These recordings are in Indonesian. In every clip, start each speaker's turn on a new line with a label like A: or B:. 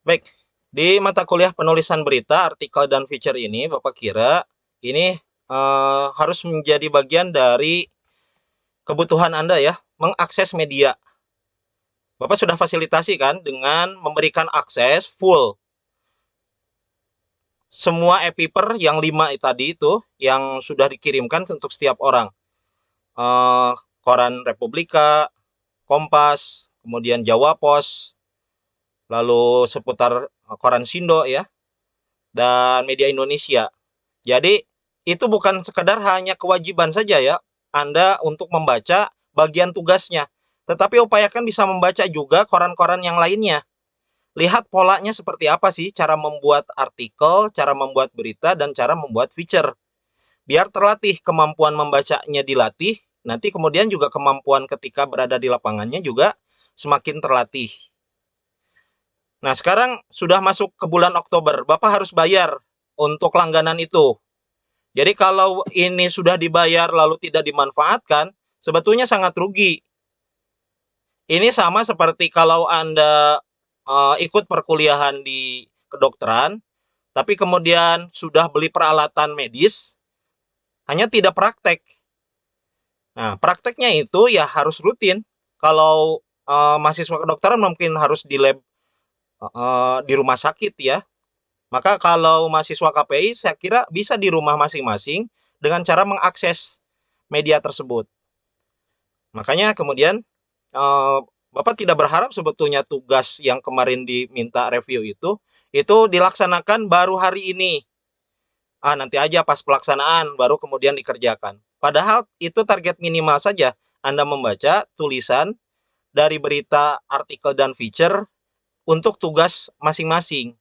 A: Baik, di mata kuliah penulisan berita, artikel, dan feature ini, Bapak kira ini harus menjadi bagian dari kebutuhan Anda ya, mengakses media. Bapak sudah fasilitasi kan dengan memberikan akses full semua e-paper yang 5 tadi itu yang sudah dikirimkan untuk setiap orang. Koran Republika, Kompas, kemudian Jawa Pos, lalu seputar koran Sindo ya, dan media Indonesia. Jadi itu bukan sekedar hanya kewajiban saja ya Anda untuk membaca bagian tugasnya, tetapi upayakan bisa membaca juga koran-koran yang lainnya. Lihat polanya seperti apa sih cara membuat artikel, cara membuat berita, dan cara membuat feature. Biar terlatih, kemampuan membacanya dilatih, nanti kemudian juga kemampuan ketika berada di lapangannya juga semakin terlatih. Nah, sekarang sudah masuk ke bulan Oktober, Bapak harus bayar untuk langganan itu. Jadi kalau ini sudah dibayar lalu tidak dimanfaatkan, sebetulnya sangat rugi. Ini sama seperti kalau Anda ikut perkuliahan di kedokteran, tapi kemudian sudah beli peralatan medis, hanya tidak praktek. Nah, prakteknya itu ya harus rutin. Kalau mahasiswa kedokteran mungkin harus di lab di rumah sakit ya. Maka kalau mahasiswa KPI saya kira bisa di rumah masing-masing dengan cara mengakses media tersebut. Makanya kemudian Bapak tidak berharap sebetulnya tugas yang kemarin diminta review itu dilaksanakan baru hari ini. Nanti aja pas pelaksanaan baru kemudian dikerjakan. Padahal itu target minimal saja. Anda membaca tulisan dari berita, artikel, dan feature untuk tugas masing-masing.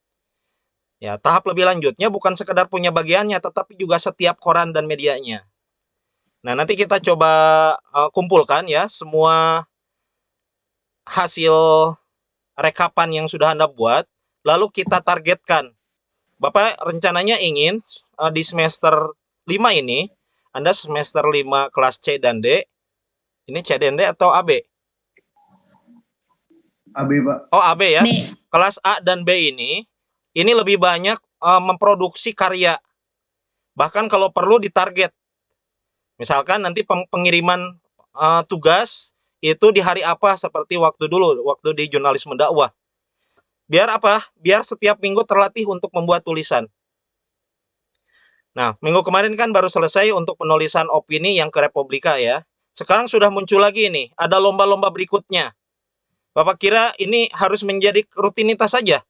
A: Ya, tahap lebih lanjutnya bukan sekedar punya bagiannya, tetapi juga setiap koran dan medianya. Nah, nanti kita coba kumpulkan ya semua hasil rekapan yang sudah Anda buat, lalu kita targetkan. Bapak rencananya ingin di semester 5 ini, Anda semester 5 kelas C dan D, ini C dan D atau AB?
B: AB, Pak.
A: Oh, AB ya.
C: B.
A: Kelas A dan B ini lebih banyak memproduksi karya. Bahkan kalau perlu ditarget. Misalkan nanti pengiriman tugas itu di hari apa seperti waktu dulu, waktu di jurnalisme dakwah. Biar apa? Biar setiap minggu terlatih untuk membuat tulisan. Nah, minggu kemarin kan baru selesai untuk penulisan opini yang ke Republika ya. Sekarang sudah muncul lagi nih, ada lomba-lomba berikutnya. Bapak kira ini harus menjadi rutinitas saja?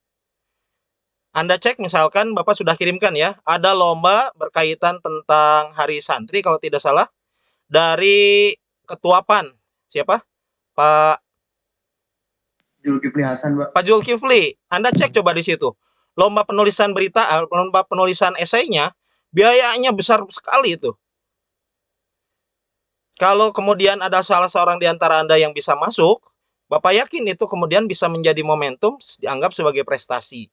A: Anda cek misalkan Bapak sudah kirimkan ya, ada lomba berkaitan tentang Hari Santri kalau tidak salah, dari Ketua PAN. Siapa? Pak
B: Zulkifli Hasan, Pak.
A: Pak Zulkifli. Anda cek coba di situ. Lomba penulisan berita, lomba penulisan esainya, biayanya besar sekali itu. Kalau kemudian ada salah seorang di antara Anda yang bisa masuk, Bapak yakin itu kemudian bisa menjadi momentum dianggap sebagai prestasi.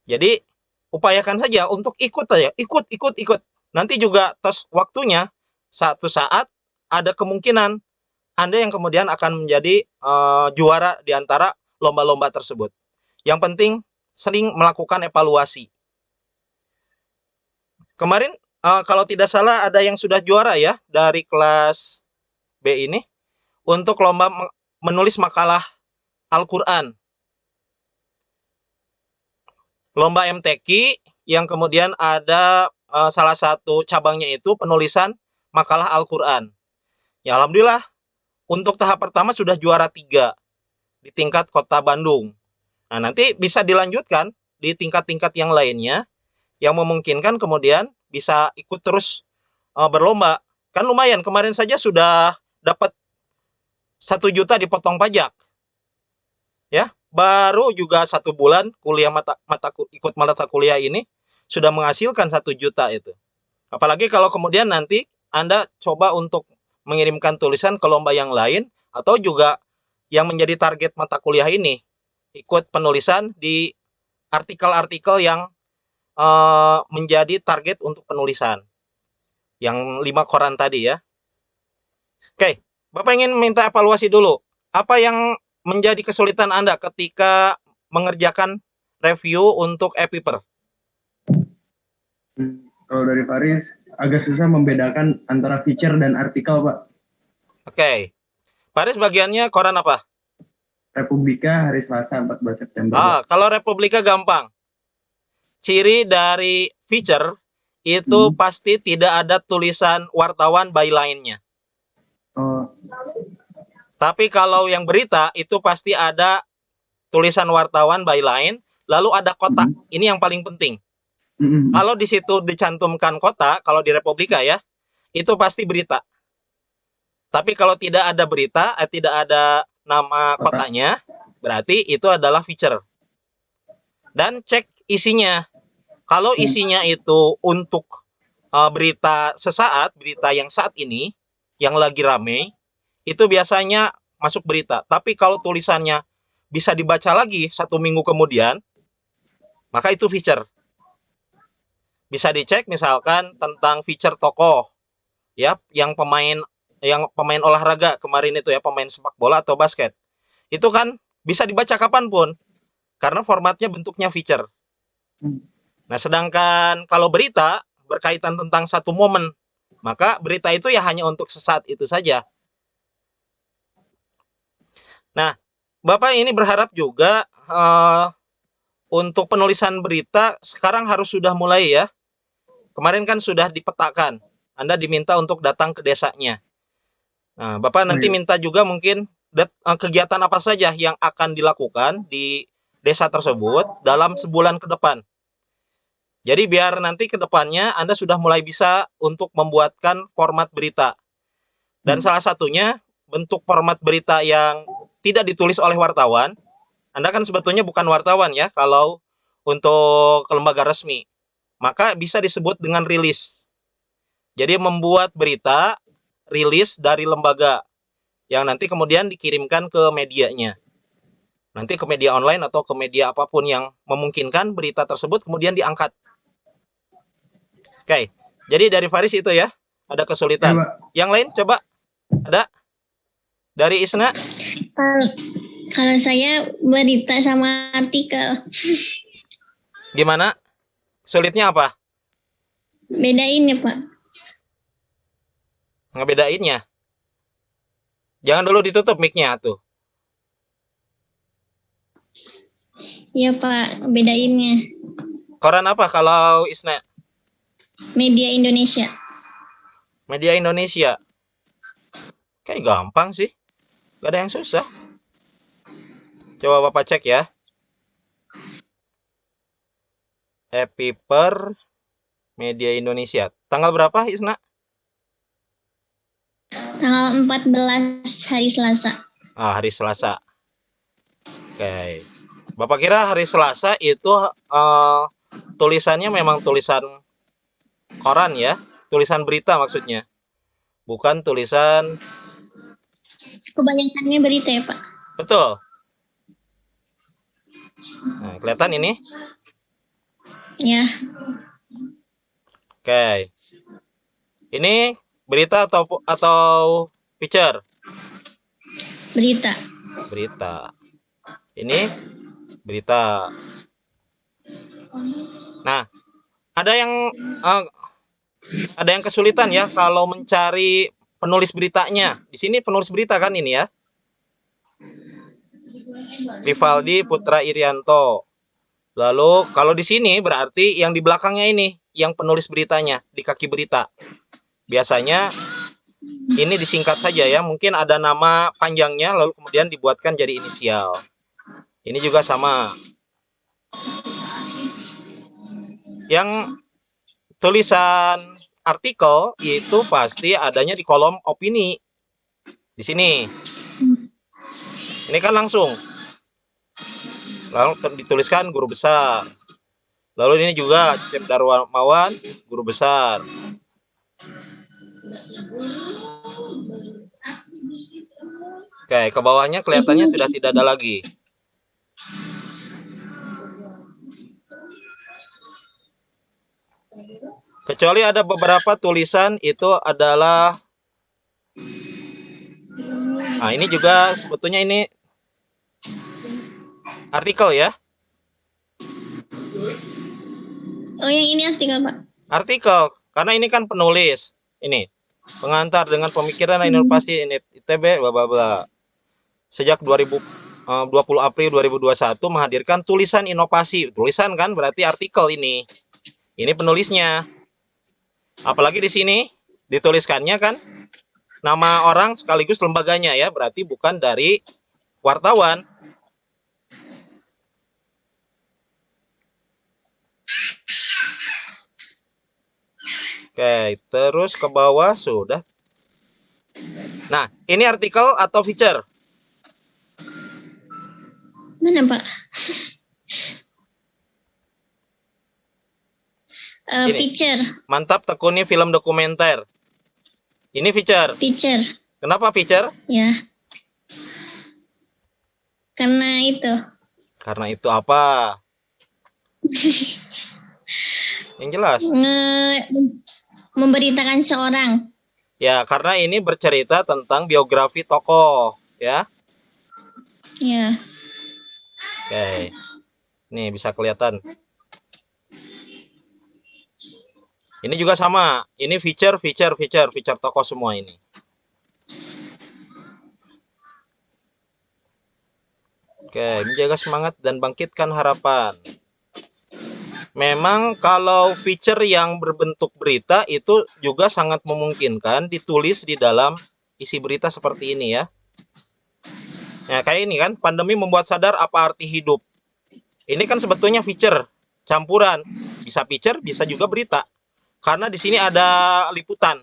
A: Jadi, upayakan saja untuk ikut saja, ikut. Nanti juga tos waktunya, satu saat ada kemungkinan Anda yang kemudian akan menjadi juara di antara lomba-lomba tersebut. Yang penting sering melakukan evaluasi. Kemarin kalau tidak salah ada yang sudah juara ya dari kelas B ini untuk lomba menulis makalah Al-Quran. Lomba MTQ yang kemudian ada salah satu cabangnya itu penulisan makalah Al-Quran. Ya alhamdulillah untuk tahap pertama sudah juara 3 di tingkat kota Bandung. Nah nanti bisa dilanjutkan di tingkat-tingkat yang lainnya yang memungkinkan kemudian bisa ikut terus berlomba. Kan lumayan, kemarin saja sudah dapat 1 juta dipotong pajak. Ya, baru juga 1 bulan kuliah ikut mata kuliah ini sudah menghasilkan 1 juta itu. Apalagi kalau kemudian nanti Anda coba untuk mengirimkan tulisan ke lomba yang lain atau juga yang menjadi target mata kuliah ini ikut penulisan di artikel-artikel yang menjadi target untuk penulisan yang 5 koran tadi ya. Oke, Bapak ingin minta evaluasi dulu. Apa yang menjadi kesulitan Anda ketika mengerjakan review untuk e-paper?
B: Kalau dari Faris, agak susah membedakan antara feature dan artikel, Pak.
A: Oke. Faris bagiannya koran apa?
B: Republika hari Selasa 14 September, Pak.
A: Kalau Republika gampang. Ciri dari feature itu pasti tidak ada tulisan wartawan byline-nya.
B: Oh,
A: Tapi kalau yang berita itu pasti ada tulisan wartawan byline, lalu ada kotak. Ini yang paling penting. Kalau di situ dicantumkan kotak, kalau di Republika ya, itu pasti berita. Tapi kalau tidak ada berita, tidak ada nama kotanya, berarti itu adalah feature. Dan cek isinya. Kalau isinya itu untuk berita sesaat, berita yang saat ini, yang lagi rame, itu biasanya masuk berita. Tapi kalau tulisannya bisa dibaca lagi 1 minggu kemudian, maka itu feature. Bisa dicek misalkan tentang feature tokoh, ya, yang pemain olahraga kemarin itu ya, pemain sepak bola atau basket. Itu kan bisa dibaca kapanpun, karena formatnya bentuknya feature. Nah, sedangkan kalau berita berkaitan tentang satu momen, maka berita itu ya hanya untuk sesaat itu saja. Nah, Bapak ini berharap juga untuk penulisan berita sekarang harus sudah mulai ya. Kemarin kan sudah dipetakan, Anda diminta untuk datang ke desanya. Nah, Bapak nanti minta juga mungkin kegiatan apa saja yang akan dilakukan di desa tersebut dalam sebulan ke depan. Jadi biar nanti ke depannya Anda sudah mulai bisa untuk membuatkan format berita. Dan salah satunya bentuk format berita yang tidak ditulis oleh wartawan. Anda kan sebetulnya bukan wartawan ya kalau untuk lembaga resmi. Maka bisa disebut dengan rilis. Jadi membuat berita rilis dari lembaga yang nanti kemudian dikirimkan ke medianya. Nanti ke media online atau ke media apapun yang memungkinkan berita tersebut kemudian diangkat. Oke, jadi dari Faris itu ya, ada kesulitan. Yang lain coba, ada? Dari Isna?
C: Kalau saya berita sama artikel.
A: Gimana? Sulitnya apa?
C: Bedain ya, Pak.
A: Ngebedainnya? Jangan dulu ditutup mic-nya tuh.
C: Iya, Pak, bedainnya.
A: Koran apa kalau Isna?
C: Media Indonesia.
A: Media Indonesia. Kayak gampang sih. Gak ada yang susah. Coba Bapak cek ya. e-paper Media Indonesia. Tanggal berapa, Isna?
C: Tanggal 14 hari Selasa.
A: Hari Selasa. Oke. Bapak kira hari Selasa itu tulisannya memang tulisan koran ya? Tulisan berita maksudnya. Bukan tulisan...
C: Kebanyakannya berita ya, Pak?
A: Betul. Nah, kelihatan ini?
C: Ya.
A: Oke. Ini berita atau feature?
C: Berita.
A: Berita. Ini berita. Nah, ada yang kesulitan ya kalau mencari penulis beritanya. Di sini penulis berita kan ini ya? Rivaldi Putra Irianto. Lalu kalau di sini berarti yang di belakangnya ini yang penulis beritanya di kaki berita. Biasanya ini disingkat saja ya, mungkin ada nama panjangnya lalu kemudian dibuatkan jadi inisial. Ini juga sama. Yang tulisan artikel itu pasti adanya di kolom opini. Di sini. Ini kan langsung. Lalu dituliskan guru besar. Lalu ini juga Cecep Darmawan, guru besar. Oke, ke bawahnya kelihatannya sudah tidak ada lagi. Kecuali ada beberapa tulisan itu adalah... Nah, ini juga sebetulnya ini artikel ya.
C: Oh, yang ini artikel, Pak.
A: Artikel, karena ini kan penulis. Ini, pengantar dengan pemikiran dan inovasi ITB, bla bla bla. Sejak 20 April 2021 menghadirkan tulisan inovasi. Tulisan kan berarti artikel ini. Ini penulisnya. Apalagi di sini dituliskannya kan nama orang sekaligus lembaganya ya, berarti bukan dari wartawan. Oke, terus ke bawah sudah. Nah, ini artikel atau feature?
C: Mana, Pak?
A: Ini.
C: Picture.
A: Mantap tekuni film dokumenter. Ini feature.
C: Picture.
A: Kenapa feature?
C: Ya. Karena itu.
A: Karena itu apa? Yang jelas.
C: Memberitakan seorang.
A: Ya, karena ini bercerita tentang biografi tokoh, ya.
C: Ya.
A: Oke. Nih bisa kelihatan. Ini juga sama. Ini feature tokoh semua ini. Oke, menjaga semangat dan bangkitkan harapan. Memang kalau feature yang berbentuk berita itu juga sangat memungkinkan ditulis di dalam isi berita seperti ini ya. Nah, kayak ini kan, pandemi membuat sadar apa arti hidup. Ini kan sebetulnya feature, campuran. Bisa feature, bisa juga berita. Karena di sini ada liputan.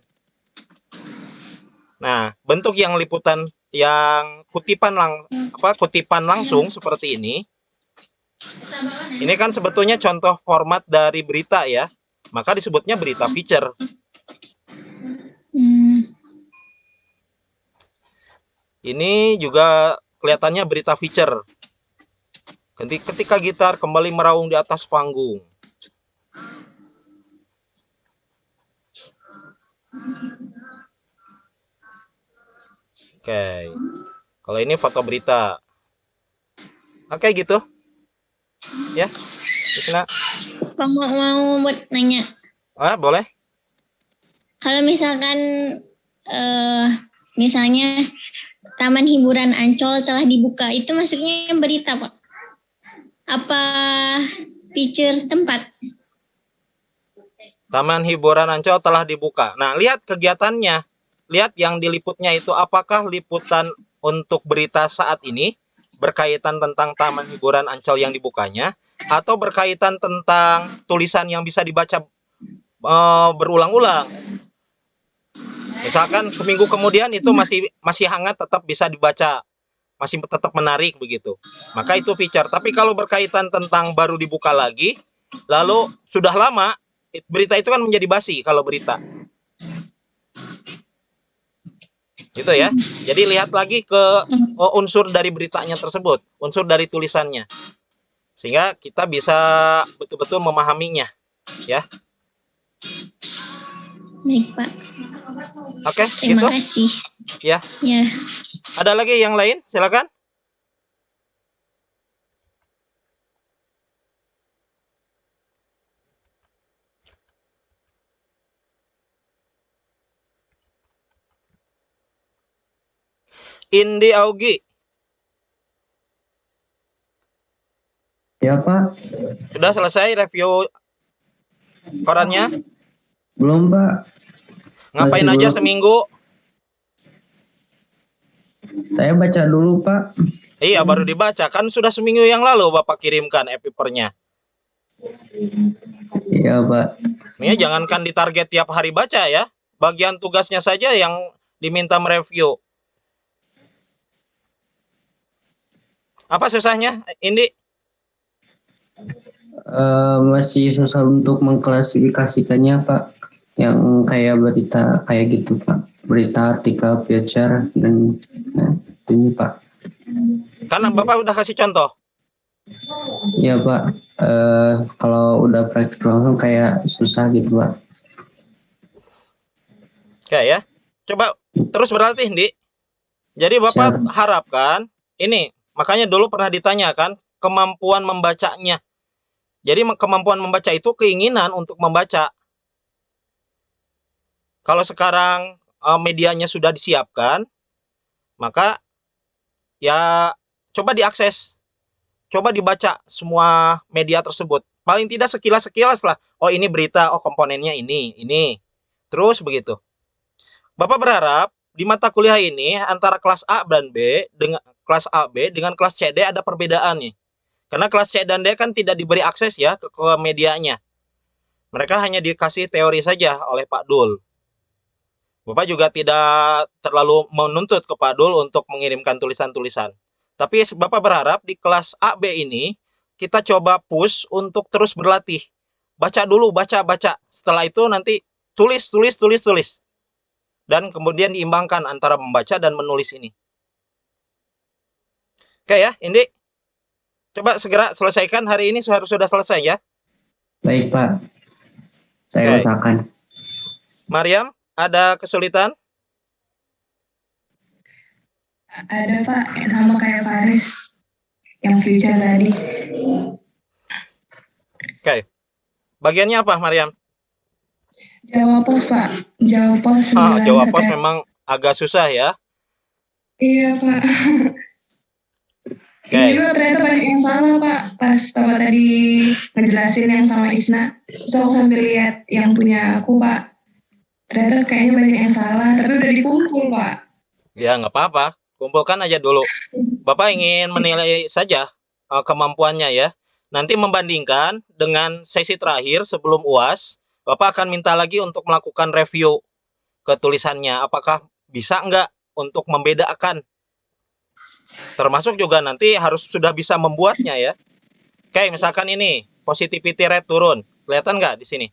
A: Nah, bentuk yang liputan yang kutipan langsung seperti ini. Ini kan sebetulnya contoh format dari berita ya. Maka disebutnya berita feature. Ini juga kelihatannya berita feature. Ketika gitar kembali meraung di atas panggung. Oke. Kalau ini foto berita. Oke gitu. Ya. Krisna.
C: Mau buat nanya.
A: Boleh.
C: Kalau misalkan misalnya Taman Hiburan Ancol telah dibuka, itu maksudnya berita, Pak? Apa feature tempat?
A: Taman Hiburan Ancol telah dibuka. Nah, lihat kegiatannya. Lihat yang diliputnya itu apakah liputan untuk berita saat ini berkaitan tentang Taman Hiburan Ancol yang dibukanya atau berkaitan tentang tulisan yang bisa dibaca berulang-ulang. Misalkan seminggu kemudian itu masih hangat, tetap bisa dibaca, masih tetap menarik begitu. Maka itu feature. Tapi kalau berkaitan tentang baru dibuka lagi, lalu sudah lama, berita itu kan menjadi basi kalau berita. Gitu ya. Jadi lihat lagi ke unsur dari beritanya tersebut, unsur dari tulisannya. Sehingga kita bisa betul-betul memahaminya, ya.
C: Baik, Pak.
A: Oke,
C: Terima
A: gitu.
C: kasih.
A: Ya.
C: Ya.
A: Ada lagi yang lain? Silakan. Indi Augi.
B: Ya, Pak.
A: Sudah selesai review korannya?
B: Belum, Pak.
A: Ngapain
B: Masih
A: aja
B: belum.
A: seminggu?
B: Saya baca dulu, Pak.
A: Iya, baru dibaca. Kan sudah seminggu yang lalu Bapak kirimkan e-papernya.
B: Iya, Pak.
A: Ini jangankan ditarget tiap hari baca ya. Bagian tugasnya saja yang diminta mereview. Apa susahnya, Indi?
B: Masih susah untuk mengklasifikasikannya, Pak. Yang kayak berita kayak gitu, Pak. Berita, artikel, feature, dan ini, Pak.
A: Karena Bapak udah kasih contoh.
B: Iya, Pak. Kalau udah praktik langsung kayak susah gitu, Pak.
A: Oke ya. Coba terus berlatih, Indi. Jadi Bapak
B: Siap.
A: harapkan ini, makanya dulu pernah ditanyakan kemampuan membacanya. Jadi kemampuan membaca itu keinginan untuk membaca. Kalau sekarang medianya sudah disiapkan, maka ya coba diakses, coba dibaca semua media tersebut. Paling tidak sekilas-sekilas lah. Oh ini berita, oh komponennya ini. Terus begitu. Bapak berharap di mata kuliah ini antara kelas A dan B dengan kelas A B dengan kelas C D ada perbedaan nih. Karena kelas C dan D kan tidak diberi akses ya ke medianya. Mereka hanya dikasih teori saja oleh Pak Dul. Bapak juga tidak terlalu menuntut ke Pak Dul untuk mengirimkan tulisan-tulisan. Tapi Bapak berharap di kelas A B ini kita coba push untuk terus berlatih. Baca dulu, baca. Setelah itu nanti tulis. Dan kemudian diimbangkan antara membaca dan menulis ini. Oke ya, Indi. Coba segera selesaikan hari ini, sudah selesai ya.
B: Baik Pak, saya
A: Oke.
B: usahakan.
A: Mariam, ada kesulitan?
D: Ada Pak, sama kayak Faris yang future tadi.
A: Oke. Bagiannya apa, Mariam?
D: Jawab pos Pak, jawab pos.
A: Jawab pos memang agak susah ya.
D: Iya Pak.
A: Oke.
D: Ini juga ternyata banyak yang salah Pak. Pas Bapak tadi ngejelasin yang sama Isna, so aku sambil lihat yang punya aku Pak. Ternyata kayaknya banyak yang salah, tapi udah dikumpul Pak.
A: Ya nggak apa-apa, kumpulkan aja dulu. Bapak ingin menilai saja kemampuannya ya. Nanti membandingkan dengan sesi terakhir sebelum UAS, Bapak akan minta lagi untuk melakukan review ke tulisannya. Apakah bisa nggak untuk membedakan? Termasuk juga nanti harus sudah bisa membuatnya ya. Oke, misalkan ini positivity rate turun. Kelihatan nggak di sini?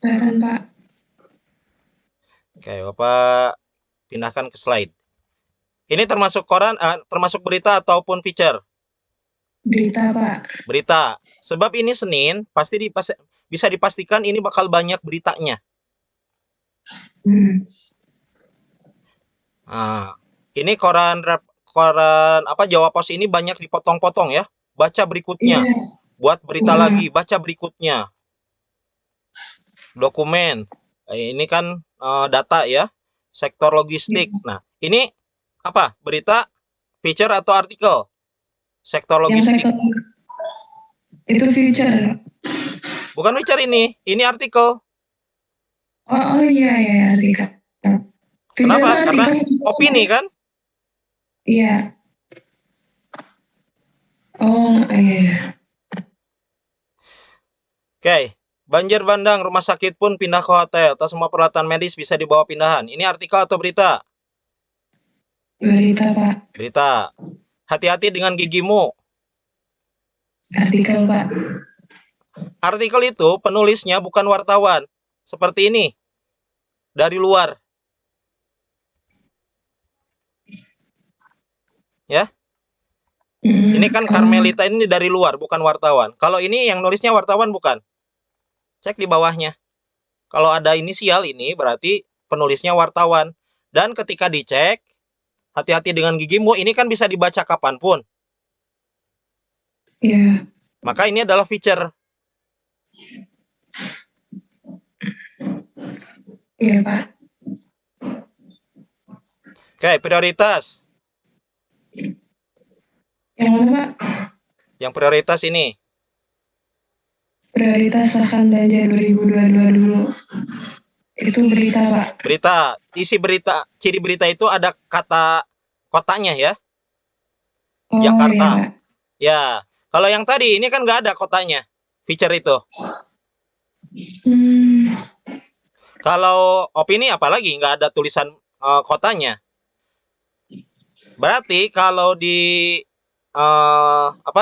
D: Kelihatan Pak.
A: Oke, Bapak pindahkan ke slide. Ini termasuk koran, termasuk berita ataupun feature?
D: Berita Pak.
A: Berita. Sebab ini Senin, pasti bisa dipastikan ini bakal banyak beritanya. Nah, ini koran Jawa Pos ini banyak dipotong-potong ya. Baca berikutnya.
D: Iya.
A: Buat berita lagi, baca berikutnya. Dokumen. Ini kan data ya. Sektor logistik. Nah, ini apa? Berita, feature atau artikel? Sektor logistik.
D: Itu feature.
A: Bukan feature ini artikel.
D: Oh iya artikel.
A: Kenapa? Karena opini kan?
D: Iya. Oh iya.
A: Oke. Banjir bandang, rumah sakit pun pindah ke hotel. Tak semua peralatan medis bisa dibawa pindahan. Ini artikel atau berita?
D: Berita Pak.
A: Berita. Hati-hati dengan gigimu.
D: Artikel Pak.
A: Artikel itu penulisnya bukan wartawan. Seperti ini. Dari luar. Ya. Ini kan Carmelita ini dari luar, bukan wartawan. Kalau ini yang nulisnya wartawan bukan. Cek di bawahnya. Kalau ada inisial ini berarti penulisnya wartawan. Dan ketika dicek, hati-hati dengan gigimu, ini kan bisa dibaca kapanpun.
D: Iya.
A: Maka ini adalah feature.
D: Iya Pak.
A: Oke, prioritas.
D: Yang mana Pak?
A: Yang prioritas ini.
D: Prioritas akan belanja 2022 dulu. Itu berita Pak.
A: Berita, isi berita, ciri berita itu ada kata kotanya ya.
D: Oh,
A: Jakarta.
D: iya, Pak.
A: Ya, kalau yang tadi ini kan nggak ada kotanya, feature itu. Kalau opini apalagi nggak ada tulisan kotanya. Berarti kalau di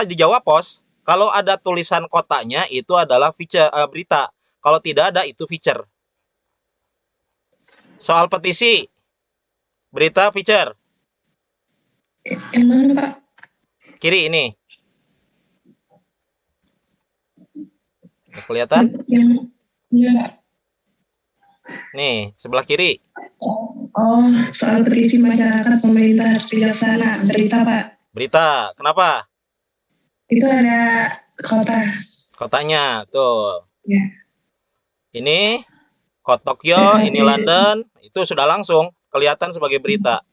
A: di Jawa Pos, kalau ada tulisan kotanya itu adalah feature berita. Kalau tidak ada itu feature. Soal petisi, berita feature.
D: Yang mana Pak?
A: Kiri ini. Kelihatan?
D: Iya Pak.
A: Nih, sebelah kiri.
D: Oh, soal petisi masyarakat pemerintah harus bijaksana. Berita Pak.
A: Berita, kenapa?
D: Itu ada kota.
A: Kotanya, tuh.
D: Ya.
A: Ini Tokyo, ini London, itu sudah langsung kelihatan sebagai berita.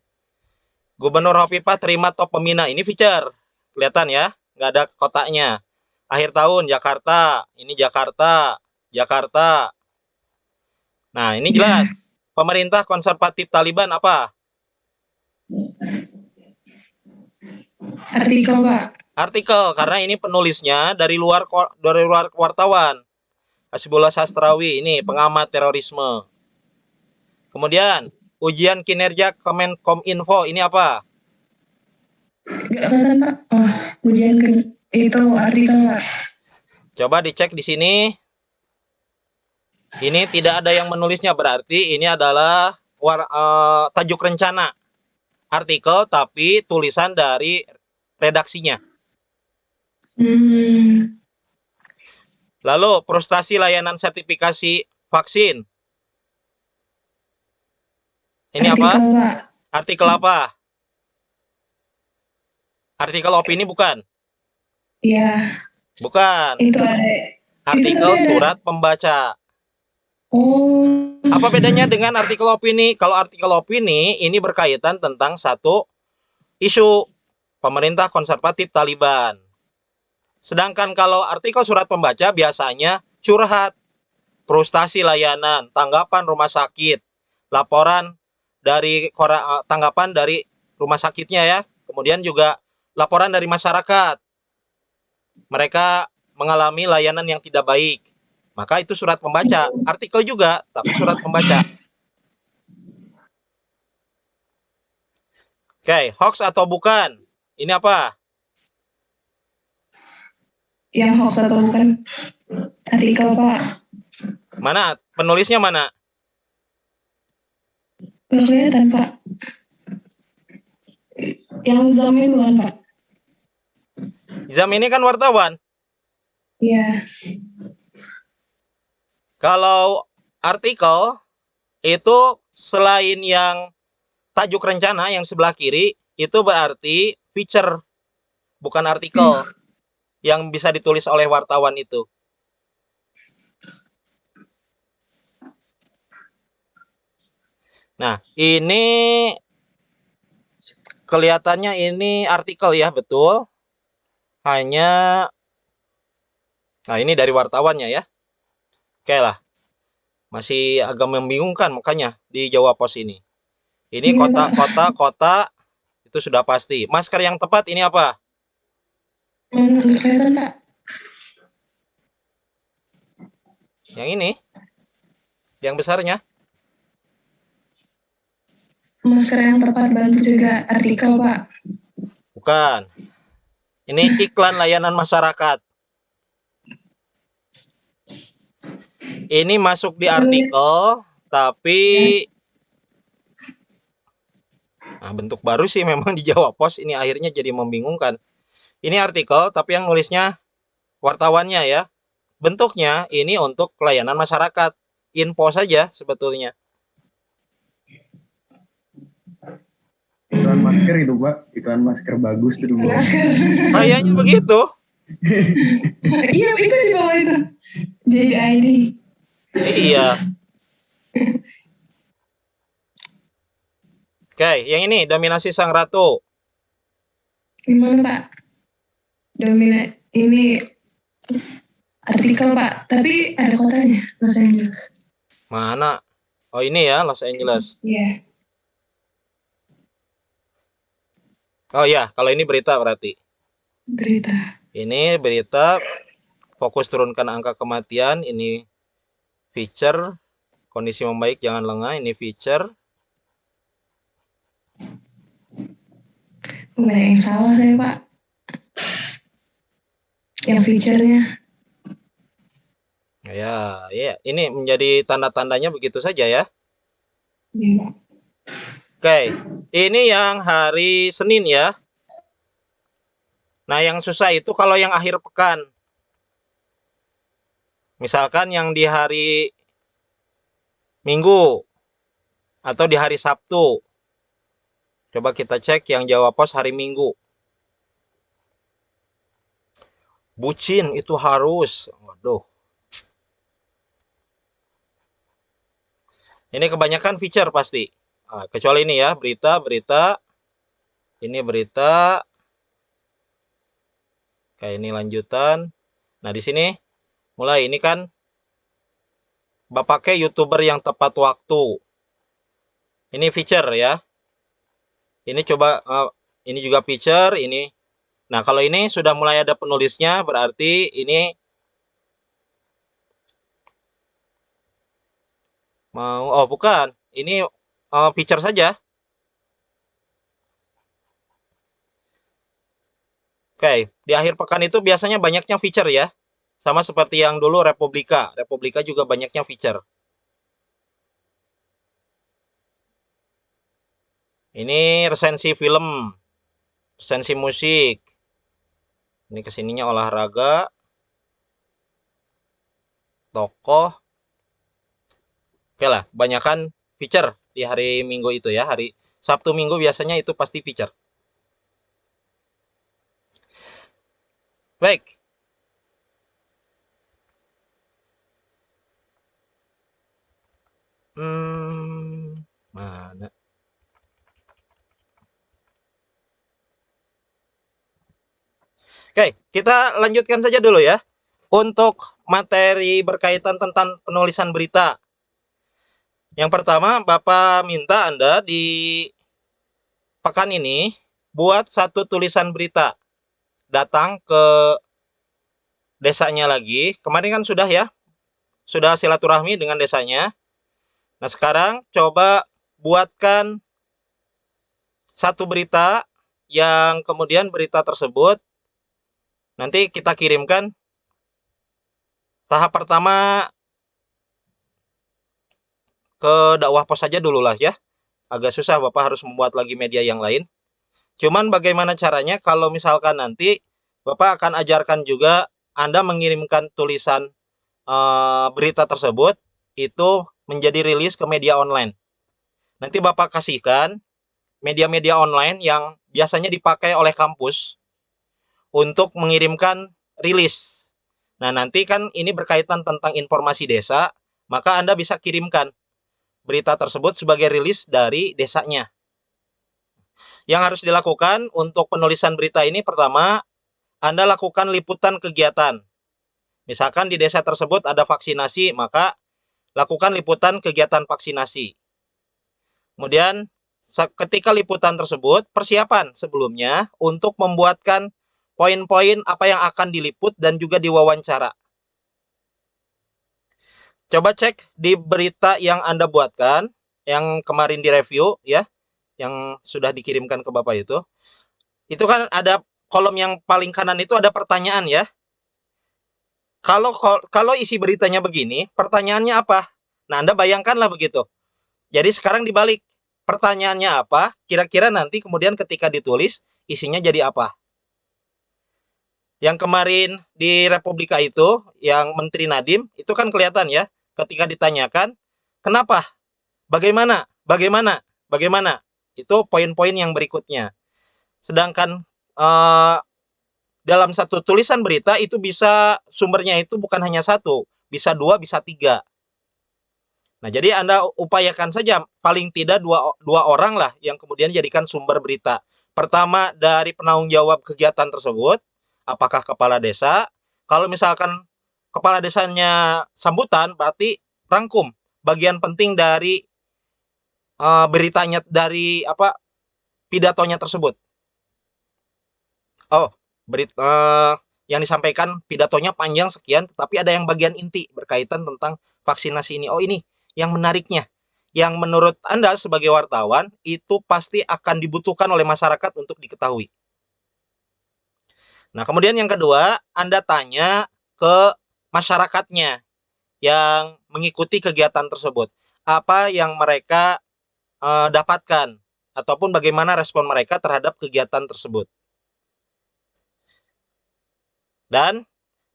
A: Gubernur Hopipa terima top pemina, ini feature. Kelihatan ya, nggak ada kotanya. Akhir tahun Jakarta, ini Jakarta, Jakarta. Nah, ini jelas. Pemerintah konservatif Taliban apa?
D: Artikel, Pak.
A: Artikel, karena ini penulisnya dari luar wartawan. Hasibullah Sastrawi, ini pengamat terorisme. Kemudian, ujian kinerja Kominfo, ini apa?
D: Nggak kelihatan, Pak. Oh, ujian itu artikel, Pak.
A: Coba dicek di sini. Ini tidak ada yang menulisnya, berarti ini adalah tajuk rencana. Artikel, tapi tulisan dari redaksinya. Lalu, frustasi layanan sertifikasi vaksin. Ini
D: Artikel,
A: apa?
D: Pak.
A: Artikel apa? Artikel opini bukan?
D: Iya.
A: Bukan.
D: Itu ada.
A: Artikel surat pembaca.
D: Oh.
A: Apa bedanya dengan artikel opini? Kalau artikel opini ini berkaitan tentang satu isu pemerintah konservatif Taliban. Sedangkan kalau artikel surat pembaca biasanya curhat, frustasi layanan, tanggapan rumah sakit, laporan dari tanggapan dari rumah sakitnya ya. Kemudian juga laporan dari masyarakat. Mereka mengalami layanan yang tidak baik. Maka itu surat pembaca. Artikel juga, tapi surat pembaca. Oke, hoax atau bukan? Ini apa?
D: Yang hoax atau bukan? Artikel, Pak.
A: Mana? Penulisnya mana?
D: Nggak kelihatan, Pak. Yang Zamin bukan, Pak?
A: Zam ini kan wartawan.
D: Iya.
A: Kalau artikel itu selain yang tajuk rencana yang sebelah kiri, itu berarti feature, bukan artikel yang bisa ditulis oleh wartawan itu. Nah, ini kelihatannya ini artikel ya, betul. Hanya, nah ini dari wartawannya ya. Oke lah. Masih agak membingungkan makanya di Jawa Pos ini. Ini kota itu sudah pasti. Masker yang tepat ini apa?
D: Nggak kelihatan, Pak.
A: Yang ini? Yang besarnya?
D: Masker yang tepat bantu juga artikel, Pak.
A: Bukan. Ini iklan layanan masyarakat. Ini masuk di artikel, tapi nah, bentuk baru sih memang di Jawa Pos ini akhirnya jadi membingungkan. Ini artikel, tapi yang nulisnya wartawannya ya. Bentuknya ini untuk pelayanan masyarakat. Info saja sebetulnya.
B: Iklan masker itu, Pak. Iklan masker bagus tuh dulu.
A: Kayaknya begitu.
D: Iya, itu di bawah itu. JID.
A: Iya. Oke, yang ini dominasi sang ratu.
D: Gimana, Pak? Ini artikel, Pak. Tapi ada kotanya, Los Angeles.
A: Mana? Oh ini ya, Los Angeles.
D: Iya.
A: Oh ya, kalau ini berita berarti.
D: Berita.
A: Ini berita fokus turunkan angka kematian. Ini feature kondisi membaik jangan lengah. Ini feature.
D: Banyak yang salah deh, Pak. Yang feature-nya.
A: Ya, ini menjadi tanda-tandanya begitu saja ya.
D: Iya.
A: Oke, ini yang hari Senin ya. Nah, yang susah itu kalau yang akhir pekan. Misalkan yang di hari Minggu atau di hari Sabtu. Coba kita cek yang Jawa Pos hari Minggu. Bucin itu harus. Waduh. Ini kebanyakan feature pasti. Kecuali ini ya, berita. Ini berita. Kayak ini lanjutan. Nah, di sini mulai ini kan Bapaknya YouTuber yang tepat waktu. Ini feature ya. Ini coba ini juga feature ini. Nah, kalau ini sudah mulai ada penulisnya berarti ini mau bukan. Ini feature saja. Oke, di akhir pekan itu biasanya banyaknya feature ya. Sama seperti yang dulu Republika. Republika juga banyaknya feature. Ini resensi film, resensi musik. Ini kesininya olahraga, tokoh. Oke lah, banyakkan feature di hari Minggu itu ya. Hari Sabtu Minggu biasanya itu pasti feature. Baik. Mana? Oke, kita lanjutkan saja dulu ya. Untuk materi berkaitan tentang penulisan berita. Yang pertama, Bapak minta Anda di pekan ini buat satu tulisan berita. Datang ke desanya lagi. Kemarin kan sudah ya. Sudah silaturahmi dengan desanya. Nah, sekarang coba buatkan satu berita yang kemudian berita tersebut nanti kita kirimkan. Tahap pertama ke dakwah pos saja dulu lah ya. Agak susah, Bapak harus membuat lagi media yang lain. Cuman bagaimana caranya kalau misalkan nanti Bapak akan ajarkan juga Anda mengirimkan tulisan berita tersebut itu menjadi rilis ke media online. Nanti Bapak kasihkan media-media online yang biasanya dipakai oleh kampus untuk mengirimkan rilis. Nah, nanti kan ini berkaitan tentang informasi desa, maka Anda bisa kirimkan berita tersebut sebagai rilis dari desanya. Yang harus dilakukan untuk penulisan berita ini, pertama, Anda lakukan liputan kegiatan. Misalkan di desa tersebut ada vaksinasi, maka lakukan liputan kegiatan vaksinasi. Kemudian, ketika liputan tersebut, persiapan sebelumnya untuk membuatkan poin-poin apa yang akan diliput dan juga diwawancara. Coba cek di berita yang Anda buatkan, yang kemarin direview ya, yang sudah dikirimkan ke Bapak itu. Itu kan ada kolom yang paling kanan itu ada pertanyaan ya. Kalau isi beritanya begini, pertanyaannya apa? Nah, Anda bayangkanlah begitu. Jadi sekarang dibalik. Pertanyaannya apa? Kira-kira nanti kemudian ketika ditulis, isinya jadi apa? Yang kemarin di Republika itu, yang Menteri Nadiem, itu kan kelihatan ya. Ketika ditanyakan, kenapa? Bagaimana? Bagaimana? Bagaimana? Itu poin-poin yang berikutnya. Sedangkan dalam satu tulisan berita itu bisa sumbernya itu bukan hanya satu, bisa dua, bisa tiga. Nah, jadi Anda upayakan saja paling tidak dua orang lah yang kemudian jadikan sumber berita. Pertama dari penanggung jawab kegiatan tersebut, apakah kepala desa. Kalau misalkan kepala desanya sambutan, berarti rangkum bagian penting dari beritanya, dari pidatonya tersebut. Yang disampaikan pidatonya panjang sekian, tetapi ada yang bagian inti berkaitan tentang vaksinasi ini. Oh, ini yang menariknya, yang menurut Anda sebagai wartawan itu pasti akan dibutuhkan oleh masyarakat untuk diketahui. Nah, kemudian yang kedua, Anda tanya ke masyarakatnya yang mengikuti kegiatan tersebut. Apa yang mereka dapatkan, ataupun bagaimana respon mereka terhadap kegiatan tersebut. Dan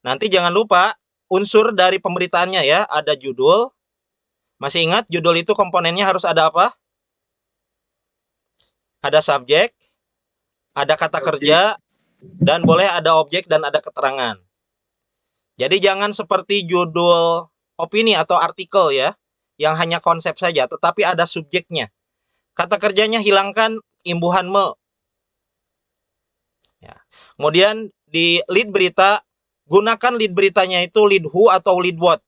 A: nanti jangan lupa unsur dari pemberitaannya ya, ada judul. Masih ingat judul itu komponennya harus ada apa? Ada subjek, ada kata kerja, dan boleh ada objek dan ada keterangan. Jadi jangan seperti judul opini atau artikel ya, yang hanya konsep saja, tetapi ada subjeknya. Kata kerjanya hilangkan imbuhan me. Ya. Kemudian di lead berita, gunakan lead beritanya itu lead who atau lead what.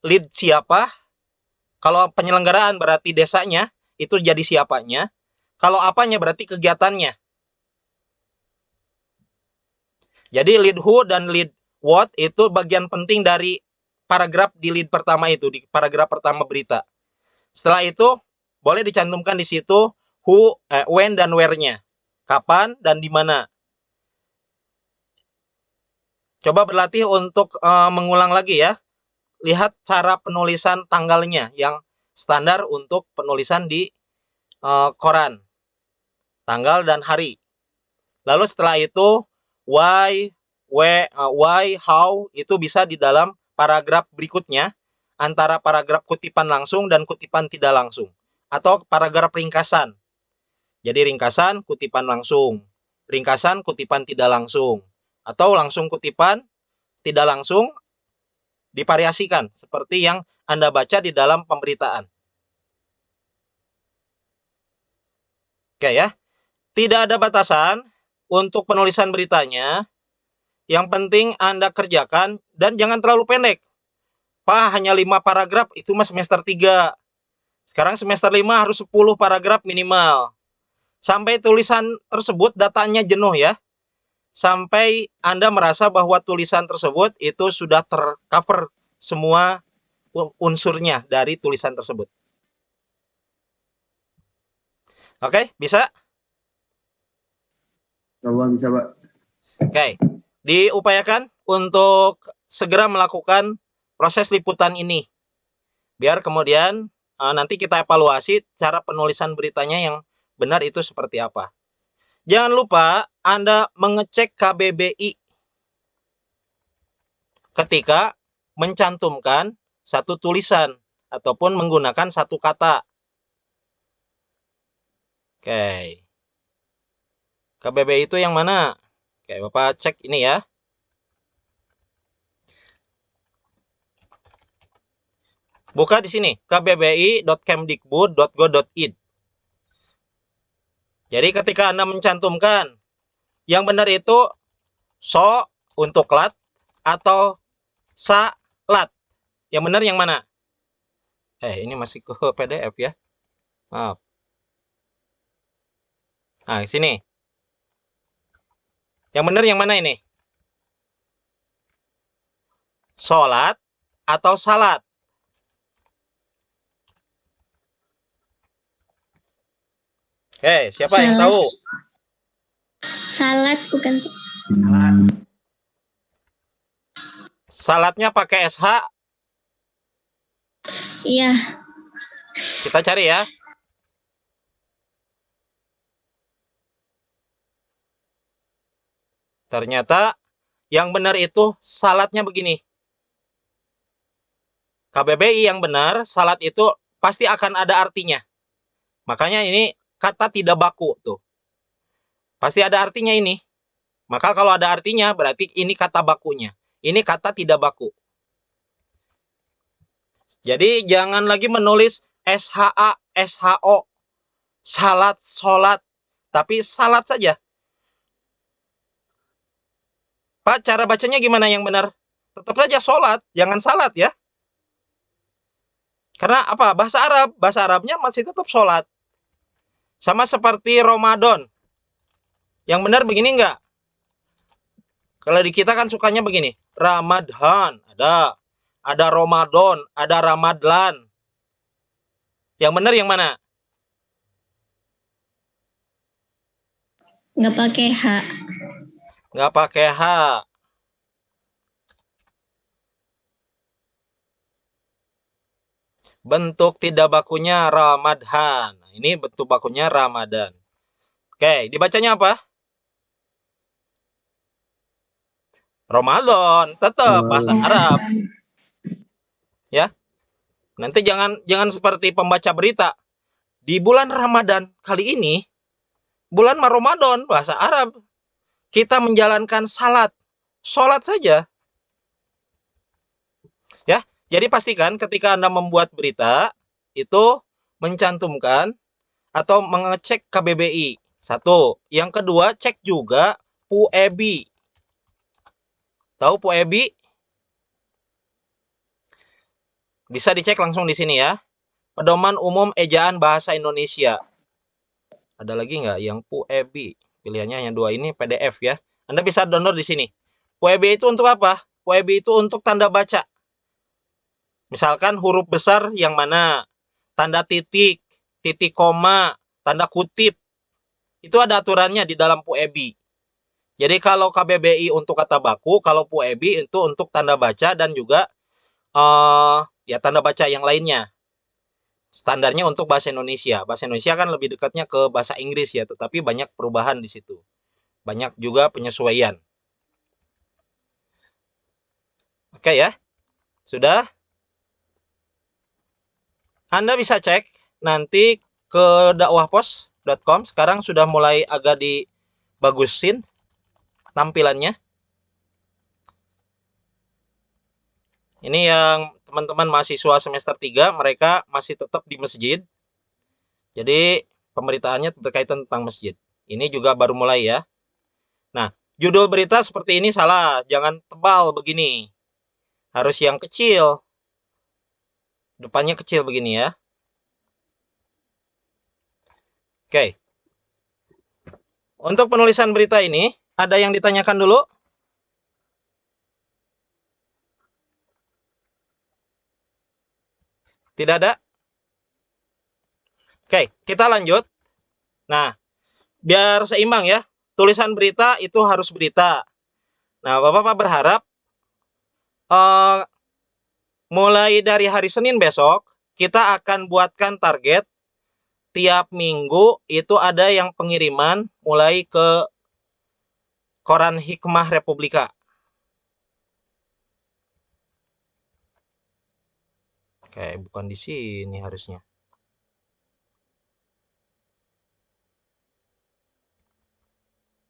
A: Lead siapa? Kalau penyelenggaraan berarti desanya, itu jadi siapanya. Kalau apanya berarti kegiatannya. Jadi lead who dan lead what itu bagian penting dari paragraf di lead pertama itu, di paragraf pertama berita. Setelah itu boleh dicantumkan di situ who, when dan where-nya. Kapan dan di mana. Coba berlatih untuk mengulang lagi ya. Lihat cara penulisan tanggalnya yang standar untuk penulisan di koran. Tanggal dan hari. Lalu setelah itu why, where, why, how itu bisa di dalam paragraf berikutnya antara paragraf kutipan langsung dan kutipan tidak langsung atau paragraf ringkasan. Jadi ringkasan kutipan langsung, ringkasan kutipan tidak langsung atau langsung kutipan tidak langsung divariasikan seperti yang Anda baca di dalam pemberitaan. Oke ya. Tidak ada batasan untuk penulisan beritanya. Yang penting Anda kerjakan dan jangan terlalu pendek. Pak, hanya 5 paragraf, itu mah semester 3. Sekarang semester 5 harus 10 paragraf minimal. Sampai tulisan tersebut datanya jenuh ya. Sampai Anda merasa bahwa tulisan tersebut itu sudah tercover semua unsurnya dari tulisan tersebut. Oke, bisa?
B: Coba bisa, Pak.
A: Oke. Diupayakan untuk segera melakukan proses liputan ini. Biar kemudian nanti kita evaluasi cara penulisan beritanya yang benar itu seperti apa. Jangan lupa Anda mengecek KBBI ketika mencantumkan satu tulisan ataupun menggunakan satu kata. Oke. KBBI itu yang mana? Oke, Bapak cek ini ya. Buka di sini, kbbi.kemdikbud.go.id. Jadi ketika Anda mencantumkan, yang benar itu so untuk lat atau sa lat. Yang benar yang mana? Ini masih ke PDF ya. Maaf. Nah, sini. Yang benar yang mana ini? Sholat atau salat? Siapa yang tahu?
C: Salat bukan.
A: Salatnya pakai SH?
C: Iya.
A: Kita cari ya. Ternyata yang benar itu salatnya begini. KBBI yang benar, salat itu pasti akan ada artinya. Makanya ini kata tidak baku tuh. Pasti ada artinya ini. Maka kalau ada artinya berarti ini kata bakunya. Ini kata tidak baku. Jadi jangan lagi menulis SHA, SHO, salat, sholat. Tapi salat saja. Pak, cara bacanya gimana yang benar? Tetap saja sholat, jangan salat ya. Karena apa? Bahasa Arab. Bahasa Arabnya masih tetap sholat. Sama seperti Ramadan. Yang benar begini enggak? Kalau di kita kan sukanya begini. Ramadhan, ada Ramadan, ada Ramadlan. Yang benar yang mana?
C: Nggak pakai H.
A: Nggak pakai H. Bentuk tidak bakunya Ramadhan. Ini bentuk bakunya Ramadan. Oke, dibacanya apa? Ramadan, tetap bahasa Arab. Ya. Nanti jangan seperti pembaca berita. Di bulan Ramadan kali ini, bulan Ramadan bahasa Arab. Kita menjalankan salat. Sholat saja. Jadi pastikan ketika Anda membuat berita, itu mencantumkan atau mengecek KBBI. Satu. Yang kedua, cek juga PUEBI. Tahu PUEBI? Bisa dicek langsung di sini ya. Pedoman Umum Ejaan Bahasa Indonesia. Ada lagi nggak yang PUEBI? Pilihannya hanya 2 ini, PDF ya. Anda bisa download di sini. PUEBI itu untuk apa? PUEBI itu untuk tanda baca. Misalkan huruf besar yang mana? Tanda titik, titik koma, tanda kutip. Itu ada aturannya di dalam PUEBI. Jadi kalau KBBI untuk kata baku, kalau PUEBI itu untuk tanda baca dan juga ya tanda baca yang lainnya. Standarnya untuk bahasa Indonesia. Bahasa Indonesia kan lebih dekatnya ke bahasa Inggris ya, tetapi banyak perubahan di situ. Banyak juga penyesuaian. Oke ya. Sudah? Anda bisa cek nanti ke dakwahpos.com. Sekarang sudah mulai agak dibagusin tampilannya. Ini yang teman-teman mahasiswa semester 3, mereka masih tetap di masjid. Jadi pemberitaannya berkaitan tentang masjid. Ini juga baru mulai ya. Nah, judul berita seperti ini salah. Jangan tebal begini. Harus yang kecil. Depannya kecil begini ya. Oke. Untuk penulisan berita ini, ada yang ditanyakan dulu? Tidak ada? Oke, kita lanjut. Nah, biar seimbang ya. Tulisan berita itu harus berita. Nah, Bapak berharap mulai dari hari Senin besok, kita akan buatkan target tiap minggu itu ada yang pengiriman mulai ke Koran Hikmah Republika. Oke, bukan di sini harusnya.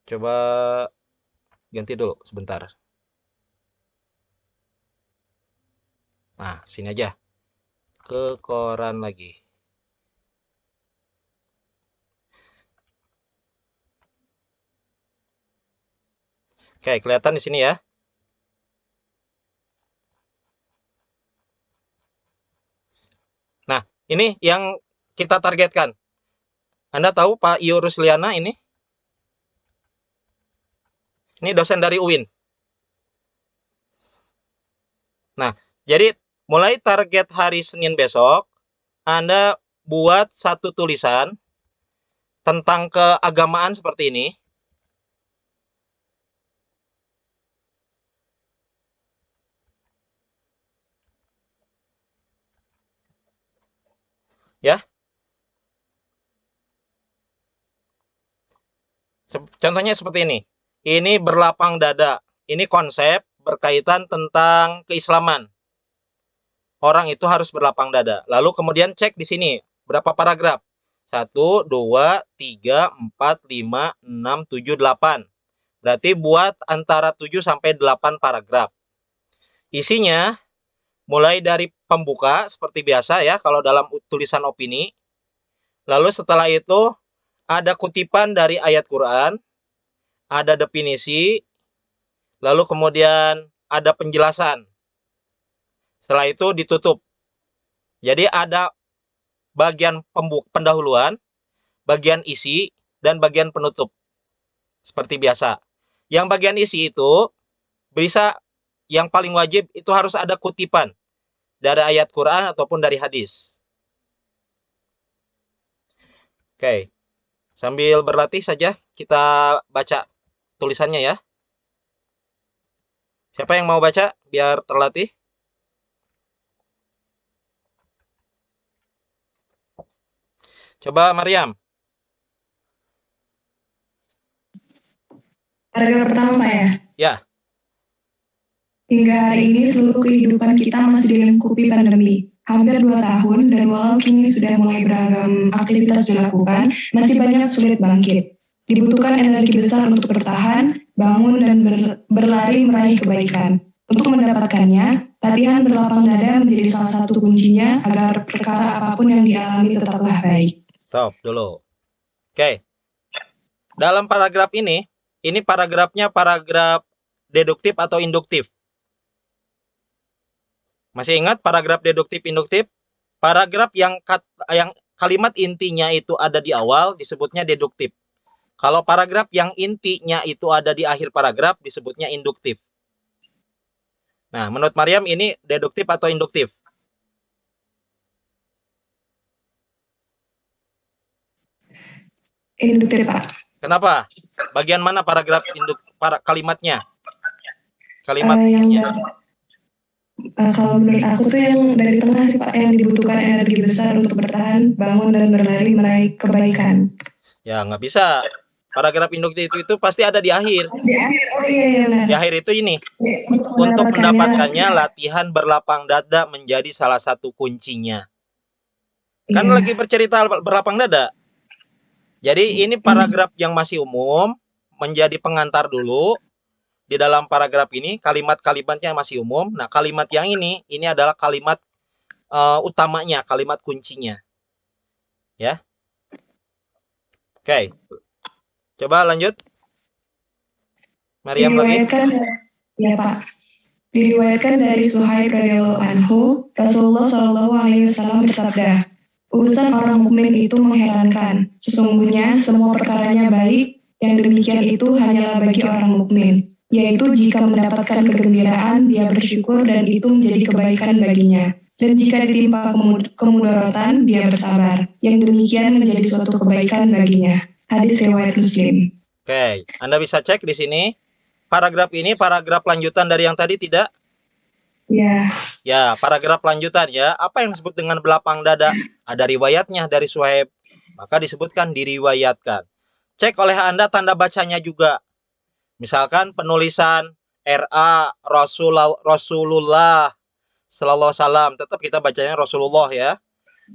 A: Coba ganti dulu sebentar. Nah, sini aja. Ke koran lagi. Oke, kelihatan di sini ya. Nah, ini yang kita targetkan. Anda tahu Pak Iyo Rusliana ini? Ini dosen dari UIN. Nah, jadi mulai target hari Senin besok, Anda buat satu tulisan tentang keagamaan seperti ini. Ya. Contohnya seperti ini. Ini berlapang dada. Ini konsep berkaitan tentang keislaman. Orang itu harus berlapang dada. Lalu kemudian cek di sini berapa paragraf. 1, 2, 3, 4, 5, 6, 7, 8. Berarti buat antara 7 sampai 8 paragraf. Isinya mulai dari pembuka seperti biasa ya kalau dalam tulisan opini. Lalu setelah itu ada kutipan dari ayat Quran, ada definisi, lalu kemudian ada penjelasan. Setelah itu ditutup. Jadi ada bagian pendahuluan, bagian isi, dan bagian penutup. Seperti biasa. Yang bagian isi itu bisa yang paling wajib itu harus ada kutipan dari ayat Quran ataupun dari hadis. Oke. Sambil berlatih saja kita baca tulisannya ya. Siapa yang mau baca biar terlatih? Coba Maryam.
D: Paragraf pertama Pak ya?
A: Ya.
D: Hingga hari ini seluruh kehidupan kita masih dilingkupi pandemi. Hampir 2 tahun dan walau kini sudah mulai beragam aktivitas dilakukan, masih banyak sulit bangkit. Dibutuhkan energi besar untuk bertahan, bangun dan berlari meraih kebaikan. Untuk mendapatkannya, Latihan berlapang dada menjadi salah satu kuncinya agar perkara apapun yang dialami tetaplah baik.
A: Stop dulu. Oke. Dalam paragraf ini paragrafnya paragraf deduktif atau induktif? Masih ingat paragraf deduktif induktif? Paragraf yang kalimat intinya itu ada di awal disebutnya deduktif. Kalau paragraf yang intinya itu ada di akhir paragraf disebutnya induktif. Nah, menurut Maryam ini deduktif atau induktif?
D: Induktif, Pak.
A: Kenapa? Bagian mana paragraf kalimatnya? Kalimat
D: kalau menurut aku tuh yang dari tengah sih Pak, yang dibutuhkan energi besar untuk bertahan, bangun dan berlari meraih kebaikan.
A: Ya, nggak bisa. Paragraf induktif itu pasti ada di akhir.
D: Di akhir, oh iya benar.
A: Di akhir itu ini.
D: Untuk
A: mendapatkannya latihan berlapang dada menjadi salah satu kuncinya. Kan lagi bercerita berlapang dada. Jadi ini paragraf yang masih umum, menjadi pengantar dulu. Di dalam paragraf ini kalimat-kalimatnya masih umum. Nah, kalimat yang ini adalah kalimat utamanya, kalimat kuncinya. Ya. Oke. Coba lanjut. Maryam lagi.
D: Ya Pak. Diriwayatkan dari Suhaib radhiyallahu anhu, Rasulullah Shallallahu alaihi wasallam bersabda, urusan orang mukmin itu mengherankan. Sesungguhnya semua perkaranya baik, yang demikian itu hanyalah bagi orang mukmin, yaitu jika mendapatkan kegembiraan dia bersyukur dan itu menjadi kebaikan baginya. Dan jika ditimpa kemudaratan dia bersabar, yang demikian menjadi suatu kebaikan baginya. Hadis riwayat Muslim.
A: Oke, Anda bisa cek di sini. Paragraf ini paragraf lanjutan dari yang tadi tidak?
D: Ya.
A: Ya, paragraf lanjutan ya. Apa yang disebut dengan belapang dada? Ada riwayatnya dari Suhaib. Maka disebutkan diriwayatkan. Cek oleh Anda tanda bacanya juga. Misalkan penulisan RA Rasulullah sallallahu alaihi wasallam, tetap kita bacanya Rasulullah ya.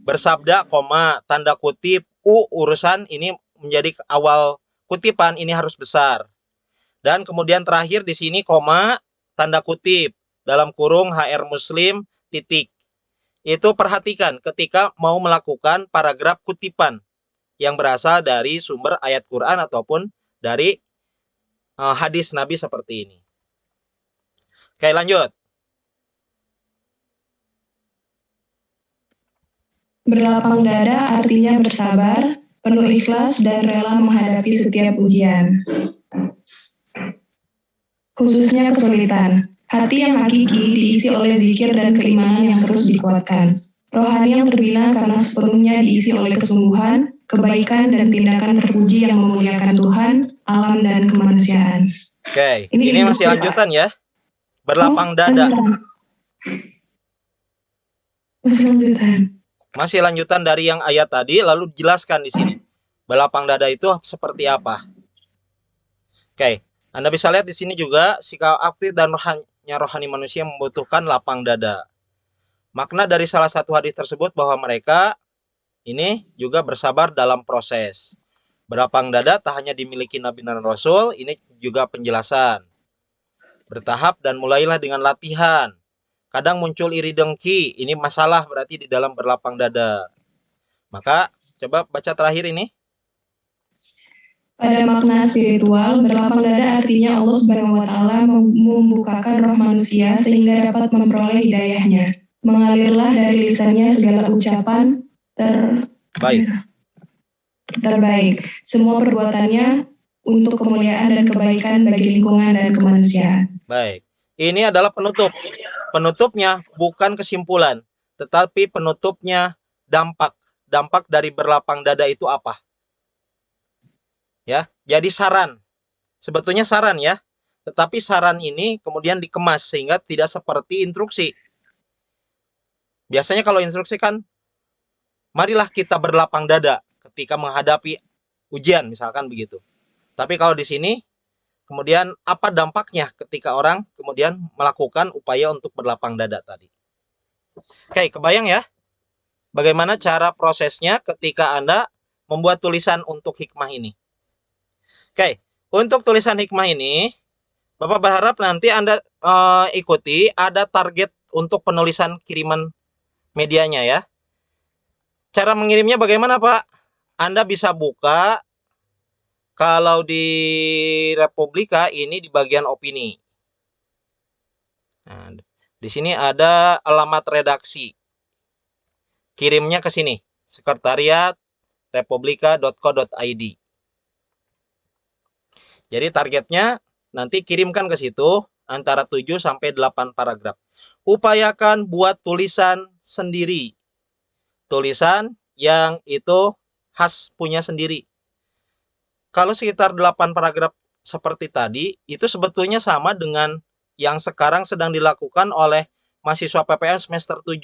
A: Bersabda, koma, tanda kutip, urusan ini menjadi awal kutipan ini harus besar. Dan kemudian terakhir di sini koma, tanda kutip, dalam kurung HR Muslim, titik. Itu perhatikan ketika mau melakukan paragraf kutipan yang berasal dari sumber ayat Quran ataupun dari hadis Nabi seperti ini. Oke, lanjut.
D: Berlapang dada artinya bersabar, penuh ikhlas dan rela menghadapi setiap ujian. Khususnya kesulitan. Hati yang hakiki diisi oleh zikir dan keimanan yang terus dikuatkan. Rohani yang terbina karena sepenuhnya diisi oleh kesungguhan, kebaikan dan tindakan terpuji yang memuliakan Tuhan, alam dan kemanusiaan.
A: Oke, ini masih lanjutan ya. Berlapang dada. Masih lanjutan dari yang ayat tadi, lalu dijelaskan di sini. Berlapang dada itu seperti apa? Oke, Anda bisa lihat di sini juga sikap aktif dan rohani manusia membutuhkan lapang dada. Makna dari salah satu hadis tersebut bahwa mereka ini juga bersabar dalam proses. Berlapang dada tak hanya dimiliki Nabi dan Rasul, ini juga penjelasan. Bertahap dan mulailah dengan latihan. Kadang muncul iri dengki, ini masalah berarti di dalam berlapang dada. Maka coba baca terakhir ini.
D: Pada makna spiritual, berlapang dada artinya Allah Subhanahu wa Ta'ala membukakan roh manusia sehingga dapat memperoleh hidayahnya. Mengalirlah dari lisannya segala ucapan terbaik. Semua perbuatannya untuk kemuliaan dan kebaikan bagi lingkungan dan kemanusiaan.
A: Baik, ini adalah penutup. Penutupnya bukan kesimpulan, tetapi penutupnya dampak. Dampak dari berlapang dada itu apa? Ya, jadi saran. Sebetulnya saran ya, tetapi saran ini kemudian dikemas sehingga tidak seperti instruksi. Biasanya kalau instruksi kan, marilah kita berlapang dada ketika menghadapi ujian, misalkan begitu. Tapi kalau di sini, kemudian apa dampaknya ketika orang kemudian melakukan upaya untuk berlapang dada tadi. Oke, kebayang ya? Bagaimana cara prosesnya ketika Anda membuat tulisan untuk hikmah ini. Oke, untuk tulisan hikmah ini, Bapak berharap nanti Anda ikuti ada target untuk penulisan kiriman medianya ya. Cara mengirimnya bagaimana, Pak? Anda bisa buka, kalau di Republika ini di bagian opini. Nah, di sini ada alamat redaksi. Kirimnya ke sini, sekretariat republika.co.id. Jadi targetnya nanti kirimkan ke situ antara 7 sampai 8 paragraf. Upayakan buat tulisan sendiri. Tulisan yang itu khas punya sendiri. Kalau sekitar 8 paragraf seperti tadi, itu sebetulnya sama dengan yang sekarang sedang dilakukan oleh mahasiswa PPM semester 7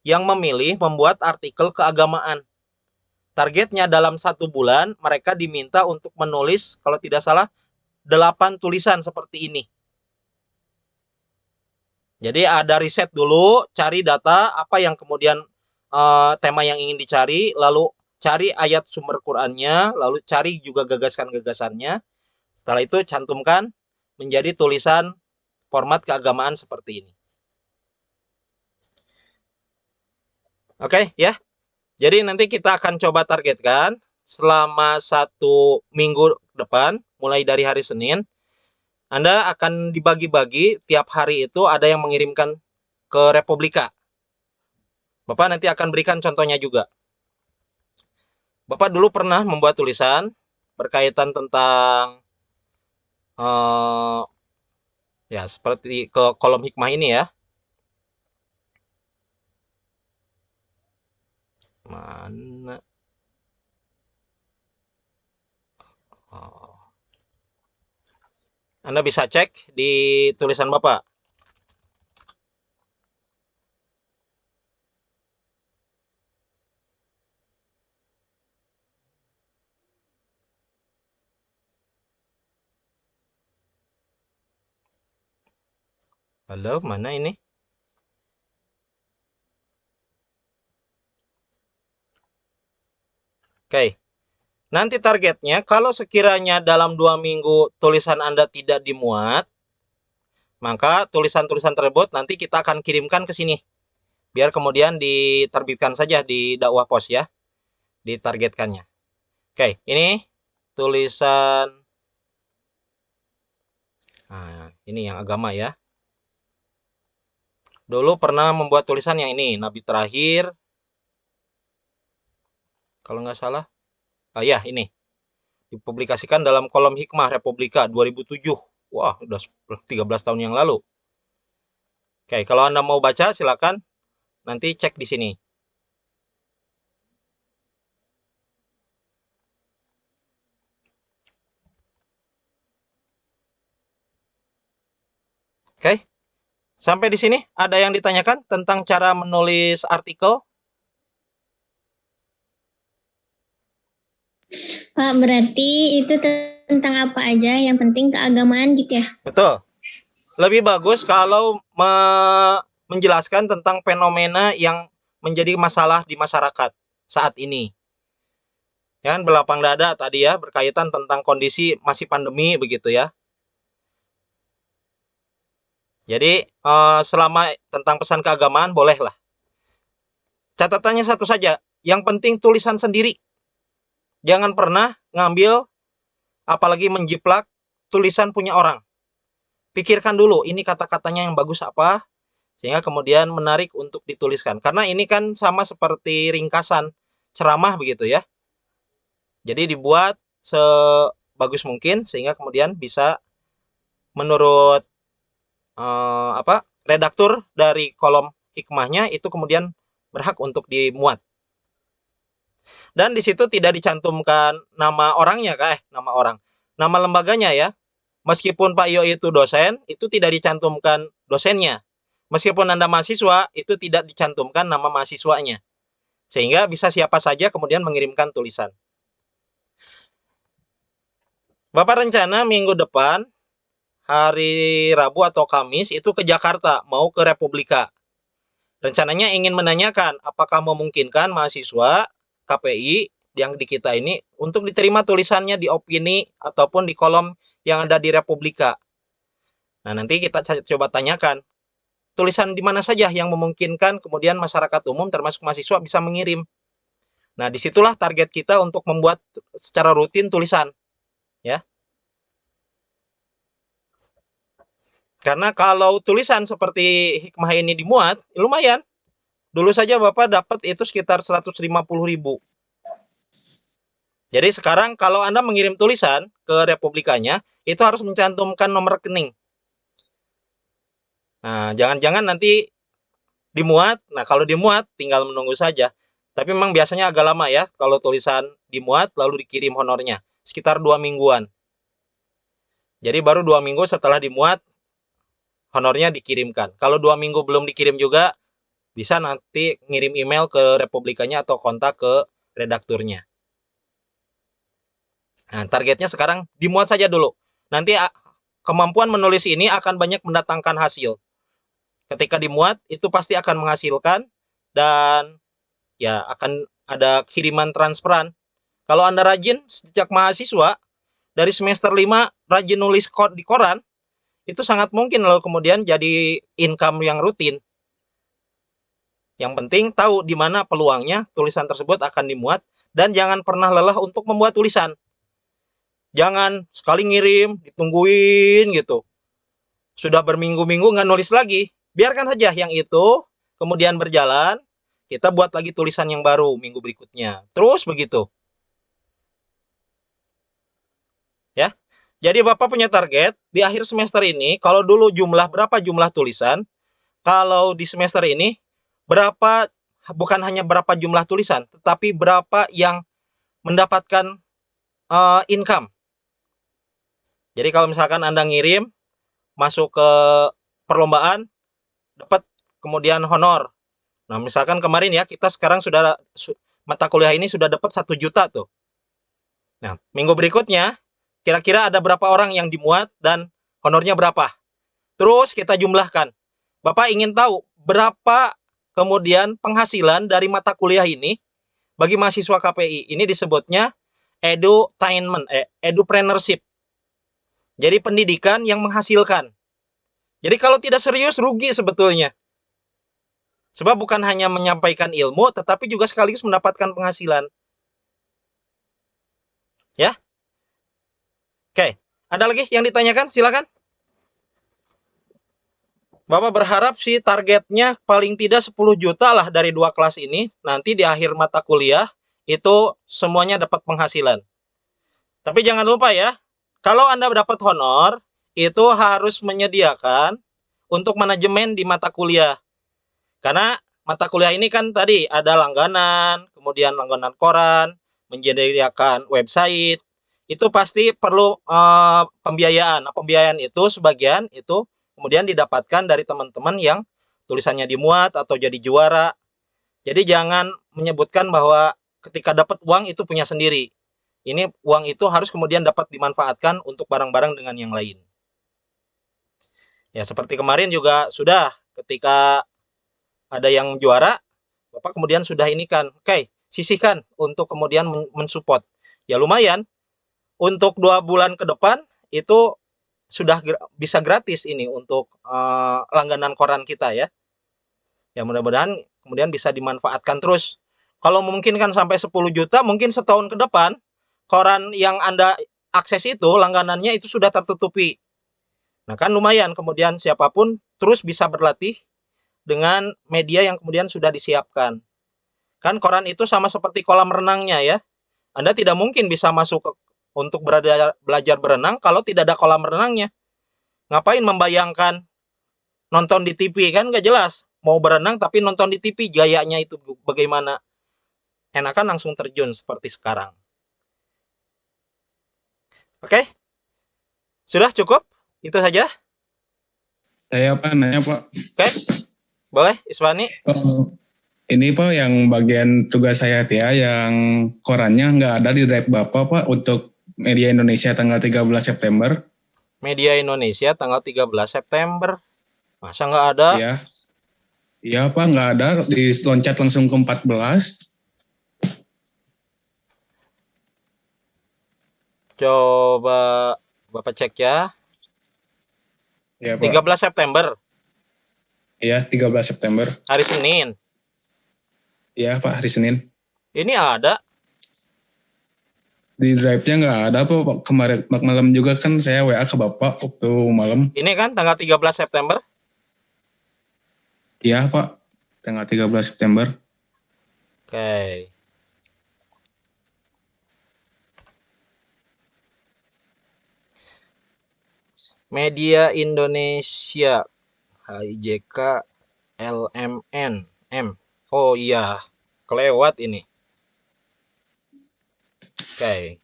A: yang memilih membuat artikel keagamaan. Targetnya dalam 1 bulan mereka diminta untuk menulis, kalau tidak salah, 8 tulisan seperti ini. Jadi ada riset dulu, cari data, apa yang kemudian tema yang ingin dicari, lalu cari ayat sumber Qur'annya, lalu cari juga gagasan-gagasannya. Setelah itu cantumkan menjadi tulisan format keagamaan seperti ini. Oke, ya. Jadi nanti kita akan coba targetkan selama 1 minggu depan, mulai dari hari Senin, Anda akan dibagi-bagi, tiap hari itu ada yang mengirimkan ke Republika. Bapak nanti akan berikan contohnya juga. Bapak dulu pernah membuat tulisan berkaitan tentang ya seperti ke kolom hikmah ini ya. Mana? Anda bisa cek di tulisan Bapak. Halo, mana ini? Oke. Nanti targetnya, kalau sekiranya dalam 2 minggu tulisan Anda tidak dimuat, maka tulisan-tulisan tersebut nanti kita akan kirimkan ke sini. Biar kemudian diterbitkan saja di dakwah pos ya. Ditargetkannya. Oke, ini tulisan. Nah, ini yang agama ya. Dulu pernah membuat tulisan yang ini, Nabi terakhir. Kalau nggak salah. Ya, ini. Dipublikasikan dalam kolom Hikmah Republika 2007. Wah, udah 13 tahun yang lalu. Oke, kalau Anda mau baca silakan nanti cek di sini. Oke. Sampai di sini ada yang ditanyakan tentang cara menulis artikel?
C: Pak, berarti itu tentang apa aja, yang penting keagamaan gitu ya?
A: Betul. Lebih bagus kalau menjelaskan tentang fenomena yang menjadi masalah di masyarakat saat ini. Ya kan, berlapang dada tadi ya, berkaitan tentang kondisi masih pandemi begitu ya. Jadi selama tentang pesan keagamaan bolehlah. Catatannya satu saja, yang penting tulisan sendiri. Jangan pernah ngambil, apalagi menjiplak tulisan punya orang. Pikirkan dulu, ini kata-katanya yang bagus apa, sehingga kemudian menarik untuk dituliskan. Karena ini kan sama seperti ringkasan ceramah begitu ya. Jadi dibuat sebagus mungkin, sehingga kemudian bisa menurut redaktur dari kolom hikmahnya itu kemudian berhak untuk dimuat. Dan di situ tidak dicantumkan nama orangnya, nama lembaganya ya. Meskipun Pak Yo itu dosen, itu tidak dicantumkan dosennya. Meskipun Anda mahasiswa, itu tidak dicantumkan nama mahasiswanya. Sehingga bisa siapa saja kemudian mengirimkan tulisan. Bapak rencana minggu depan, hari Rabu atau Kamis, itu ke Jakarta, mau ke Republika. Rencananya ingin menanyakan apakah memungkinkan mahasiswa KPI yang di kita ini untuk diterima tulisannya di opini ataupun di kolom yang ada di Republika. Nah, nanti kita coba tanyakan tulisan di mana saja yang memungkinkan kemudian masyarakat umum termasuk mahasiswa bisa mengirim. Nah, disitulah target kita untuk membuat secara rutin tulisan, ya. Karena kalau tulisan seperti hikmah ini dimuat, lumayan. Dulu saja Bapak dapat itu sekitar 150.000. Jadi sekarang kalau Anda mengirim tulisan ke Republikanya, itu harus mencantumkan nomor rekening. Nah, jangan-jangan nanti dimuat. Nah, kalau dimuat tinggal menunggu saja. Tapi memang biasanya agak lama ya kalau tulisan dimuat lalu dikirim honornya. Sekitar 2 mingguan. Jadi baru 2 minggu setelah dimuat, honornya dikirimkan. Kalau 2 minggu belum dikirim juga, bisa nanti ngirim email ke Republikanya atau kontak ke redakturnya. Nah, targetnya sekarang dimuat saja dulu. Nanti kemampuan menulis ini akan banyak mendatangkan hasil. Ketika dimuat, itu pasti akan menghasilkan dan ya akan ada kiriman transferan. Kalau Anda rajin sejak mahasiswa, dari semester 5 rajin nulis di koran, itu sangat mungkin lalu kemudian jadi income yang rutin. Yang penting tahu di mana peluangnya tulisan tersebut akan dimuat dan jangan pernah lelah untuk membuat tulisan. Jangan sekali ngirim, ditungguin gitu. Sudah berminggu-minggu nggak nulis lagi. Biarkan saja yang itu, kemudian berjalan, kita buat lagi tulisan yang baru minggu berikutnya. Terus begitu. Ya. Jadi Bapak punya target, di akhir semester ini, kalau dulu berapa jumlah tulisan, kalau di semester ini, berapa, bukan hanya berapa jumlah tulisan, tetapi berapa yang mendapatkan income. Jadi kalau misalkan Anda ngirim, masuk ke perlombaan, dapat kemudian honor. Nah, misalkan kemarin ya, kita sekarang sudah mata kuliah ini sudah dapat 1 juta tuh. Nah, minggu berikutnya kira-kira ada berapa orang yang dimuat dan honornya berapa. Terus kita jumlahkan. Bapak ingin tahu berapa kemudian penghasilan dari mata kuliah ini bagi mahasiswa KPI. Ini disebutnya edupreneurship. Jadi pendidikan yang menghasilkan. Jadi kalau tidak serius rugi sebetulnya. Sebab bukan hanya menyampaikan ilmu, tetapi juga sekaligus mendapatkan penghasilan. Ya. Oke, ada lagi yang ditanyakan? Silakan. Bapak berharap sih targetnya paling tidak 10 juta lah dari 2 kelas ini. Nanti di akhir mata kuliah, itu semuanya dapat penghasilan. Tapi jangan lupa ya, kalau Anda dapat honor, itu harus menyediakan untuk manajemen di mata kuliah. Karena mata kuliah ini kan tadi ada langganan, kemudian langganan koran, menyediakan website, itu pasti perlu pembiayaan. Nah, pembiayaan itu sebagian itu kemudian didapatkan dari teman-teman yang tulisannya dimuat atau jadi juara. Jadi jangan menyebutkan bahwa ketika dapat uang itu punya sendiri. Ini uang itu harus kemudian dapat dimanfaatkan untuk barang-barang dengan yang lain. Ya, seperti kemarin juga sudah ketika ada yang juara, Bapak kemudian sudah ini kan, oke, sisihkan untuk kemudian mensupport. Ya lumayan, untuk 2 bulan ke depan itu sudah bisa gratis ini untuk langganan koran kita ya. Ya mudah-mudahan kemudian bisa dimanfaatkan terus. Kalau memungkinkan sampai 10 juta, mungkin setahun ke depan, koran yang Anda akses itu, langganannya itu sudah tertutupi. Nah kan lumayan, kemudian siapapun terus bisa berlatih dengan media yang kemudian sudah disiapkan. Kan koran itu sama seperti kolam renangnya ya. Anda tidak mungkin bisa masuk untuk belajar berenang kalau tidak ada kolam renangnya. Ngapain membayangkan nonton di TV, kan nggak jelas. Mau berenang tapi nonton di TV, gayanya itu bagaimana. Enakan langsung terjun seperti sekarang. Oke? Sudah cukup? Itu saja?
E: Saya nanya Pak.
A: Oke? Boleh, Iswani?
E: Ini Pak yang bagian tugas saya yang korannya nggak ada di drive Bapak Pak untuk Media Indonesia tanggal 13 September.
A: Media Indonesia tanggal 13 September. Masa nggak ada?
E: Iya. Iya Pak, nggak ada. Diloncat langsung ke 14.
A: Coba Bapak cek ya.
E: Iya Pak.
A: 13 September.
E: Iya, 13 September.
A: Hari Senin.
E: Iya Pak, hari Senin.
A: Ini ada.
E: Di drive-nya nggak ada Pak. Kemarin malam juga kan saya WA ke Bapak waktu malam.
A: Ini kan tanggal 13 September.
E: Iya Pak, tanggal 13 September.
A: Oke. Media Indonesia. HIJK LMN M. Oh iya, kelewat ini. Oke.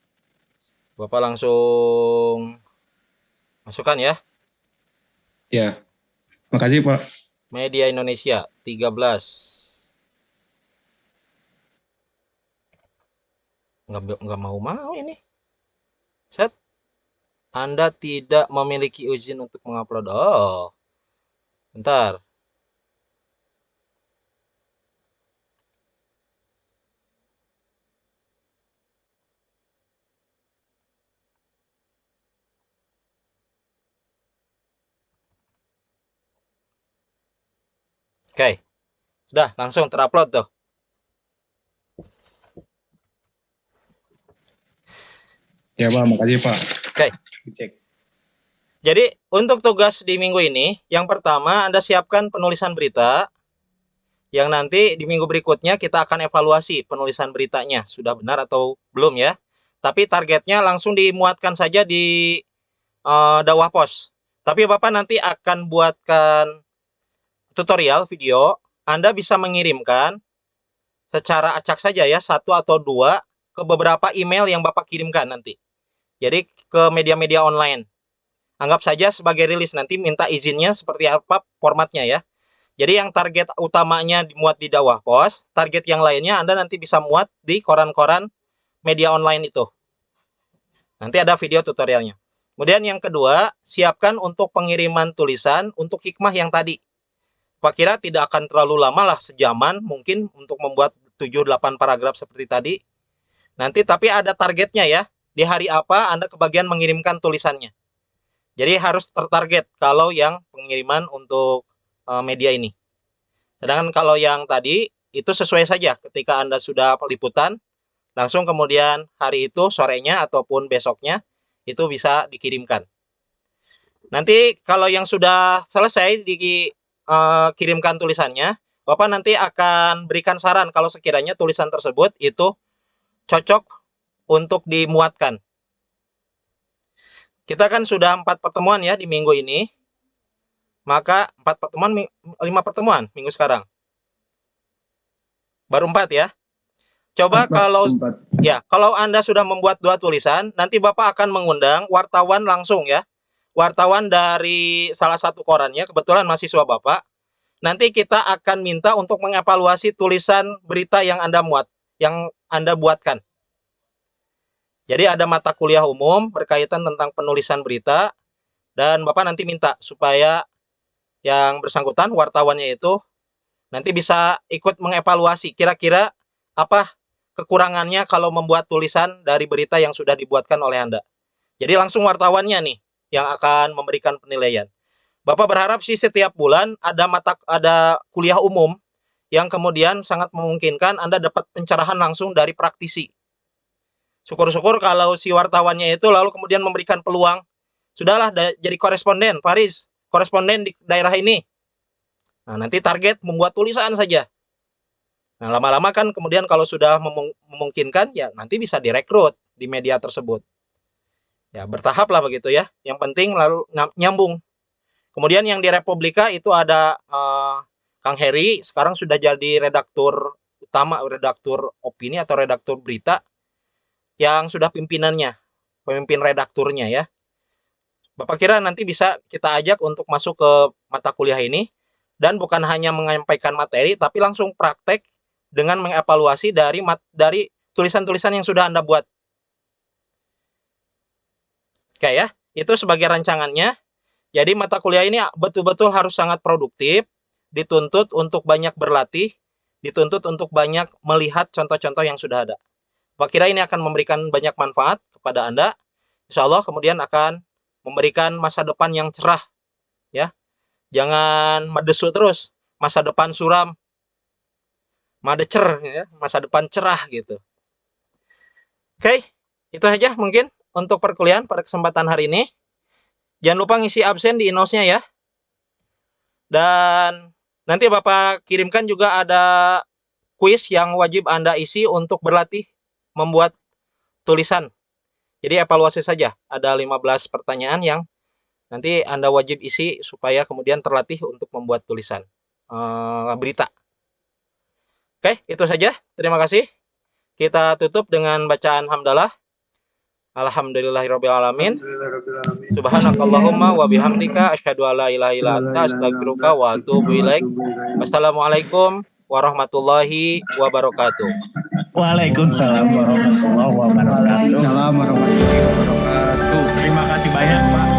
A: Bapak langsung masukkan ya.
E: Ya, makasih Pak.
A: Media Indonesia 13. Nggak mau ini. Set. Anda tidak memiliki izin untuk mengupload. Oh. Bentar. Oke. Sudah langsung terupload tuh.
E: Ya Pak, makasih Pak.
A: Oke.
E: Cek.
A: Jadi untuk tugas di minggu ini, yang pertama Anda siapkan penulisan berita, yang nanti di minggu berikutnya kita akan evaluasi penulisan beritanya, sudah benar atau belum ya. Tapi targetnya langsung dimuatkan saja di dakwah pos. Tapi Bapak nanti akan buatkan tutorial video, Anda bisa mengirimkan secara acak saja ya, 1 atau 2 ke beberapa email yang Bapak kirimkan nanti. Jadi ke media-media online. Anggap saja sebagai rilis, nanti minta izinnya seperti apa formatnya ya. Jadi yang target utamanya dimuat di dakwah pos, target yang lainnya Anda nanti bisa muat di koran-koran media online itu. Nanti ada video tutorialnya. Kemudian yang kedua, siapkan untuk pengiriman tulisan untuk hikmah yang tadi. Pak kira tidak akan terlalu lama lah, sejaman mungkin untuk membuat 7-8 paragraf seperti tadi. Nanti tapi ada targetnya ya, di hari apa Anda kebagian mengirimkan tulisannya. Jadi harus tertarget kalau yang pengiriman untuk media ini. Sedangkan kalau yang tadi itu sesuai saja ketika Anda sudah liputan, langsung kemudian hari itu sorenya ataupun besoknya itu bisa dikirimkan. Nanti kalau yang sudah selesai dikirimkan tulisannya, Bapak nanti akan berikan saran kalau sekiranya tulisan tersebut itu cocok untuk dimuatkan. Kita kan sudah 4 pertemuan ya di minggu ini. Maka 4 pertemuan, 5 pertemuan minggu sekarang. Baru 4 ya. Coba kalau Anda sudah membuat 2 tulisan, nanti Bapak akan mengundang wartawan langsung ya. Wartawan dari salah satu korannya, kebetulan mahasiswa Bapak. Nanti kita akan minta untuk mengevaluasi tulisan berita yang Anda muat, yang Anda buatkan. Jadi ada mata kuliah umum berkaitan tentang penulisan berita, dan Bapak nanti minta supaya yang bersangkutan, wartawannya itu, nanti bisa ikut mengevaluasi kira-kira apa kekurangannya kalau membuat tulisan dari berita yang sudah dibuatkan oleh Anda. Jadi langsung wartawannya nih yang akan memberikan penilaian. Bapak berharap sih setiap bulan ada kuliah umum yang kemudian sangat memungkinkan Anda dapat pencerahan langsung dari praktisi. Syukur-syukur kalau si wartawannya itu lalu kemudian memberikan peluang, sudahlah jadi koresponden, Faris, koresponden di daerah ini. Nah, nanti target membuat tulisan saja. Nah, lama-lama kan kemudian kalau sudah memungkinkan, ya nanti bisa direkrut di media tersebut. Ya, bertahap lah begitu ya. Yang penting lalu nyambung. Kemudian yang di Republika itu ada Kang Heri, sekarang sudah jadi redaktur utama, redaktur opini atau redaktur berita, yang sudah pimpinannya, pemimpin redakturnya ya. Bapak kira nanti bisa kita ajak untuk masuk ke mata kuliah ini, dan bukan hanya menyampaikan materi, tapi langsung praktek dengan mengevaluasi dari tulisan-tulisan yang sudah Anda buat. Oke ya, itu sebagai rancangannya. Jadi mata kuliah ini betul-betul harus sangat produktif, dituntut untuk banyak berlatih, dituntut untuk banyak melihat contoh-contoh yang sudah ada. Bapak kira ini akan memberikan banyak manfaat kepada Anda. Insya Allah kemudian akan memberikan masa depan yang cerah ya. Jangan madesu terus. Masa depan suram. Madecer ya, masa depan cerah gitu. Oke, itu aja mungkin untuk perkuliahan pada kesempatan hari ini. Jangan lupa ngisi absen di notes-nya ya. Dan nanti Bapak kirimkan juga ada kuis yang wajib Anda isi untuk berlatih membuat tulisan. Jadi evaluasi saja. Ada 15 pertanyaan yang nanti Anda wajib isi supaya kemudian terlatih untuk membuat tulisan berita. Oke, itu saja. Terima kasih. Kita tutup dengan bacaan hamdalah. Alhamdulillahirrabbilalamin. Subhanakallahumma wa bihamdika asyhadu alla ilaha illa anta astaghfiruka wa atubu ilaik. Wassalamualaikum warahmatullahi wabarakatuh.
F: Waalaikumsalam warahmatullahi wabarakatuh. Terima kasih banyak Pak.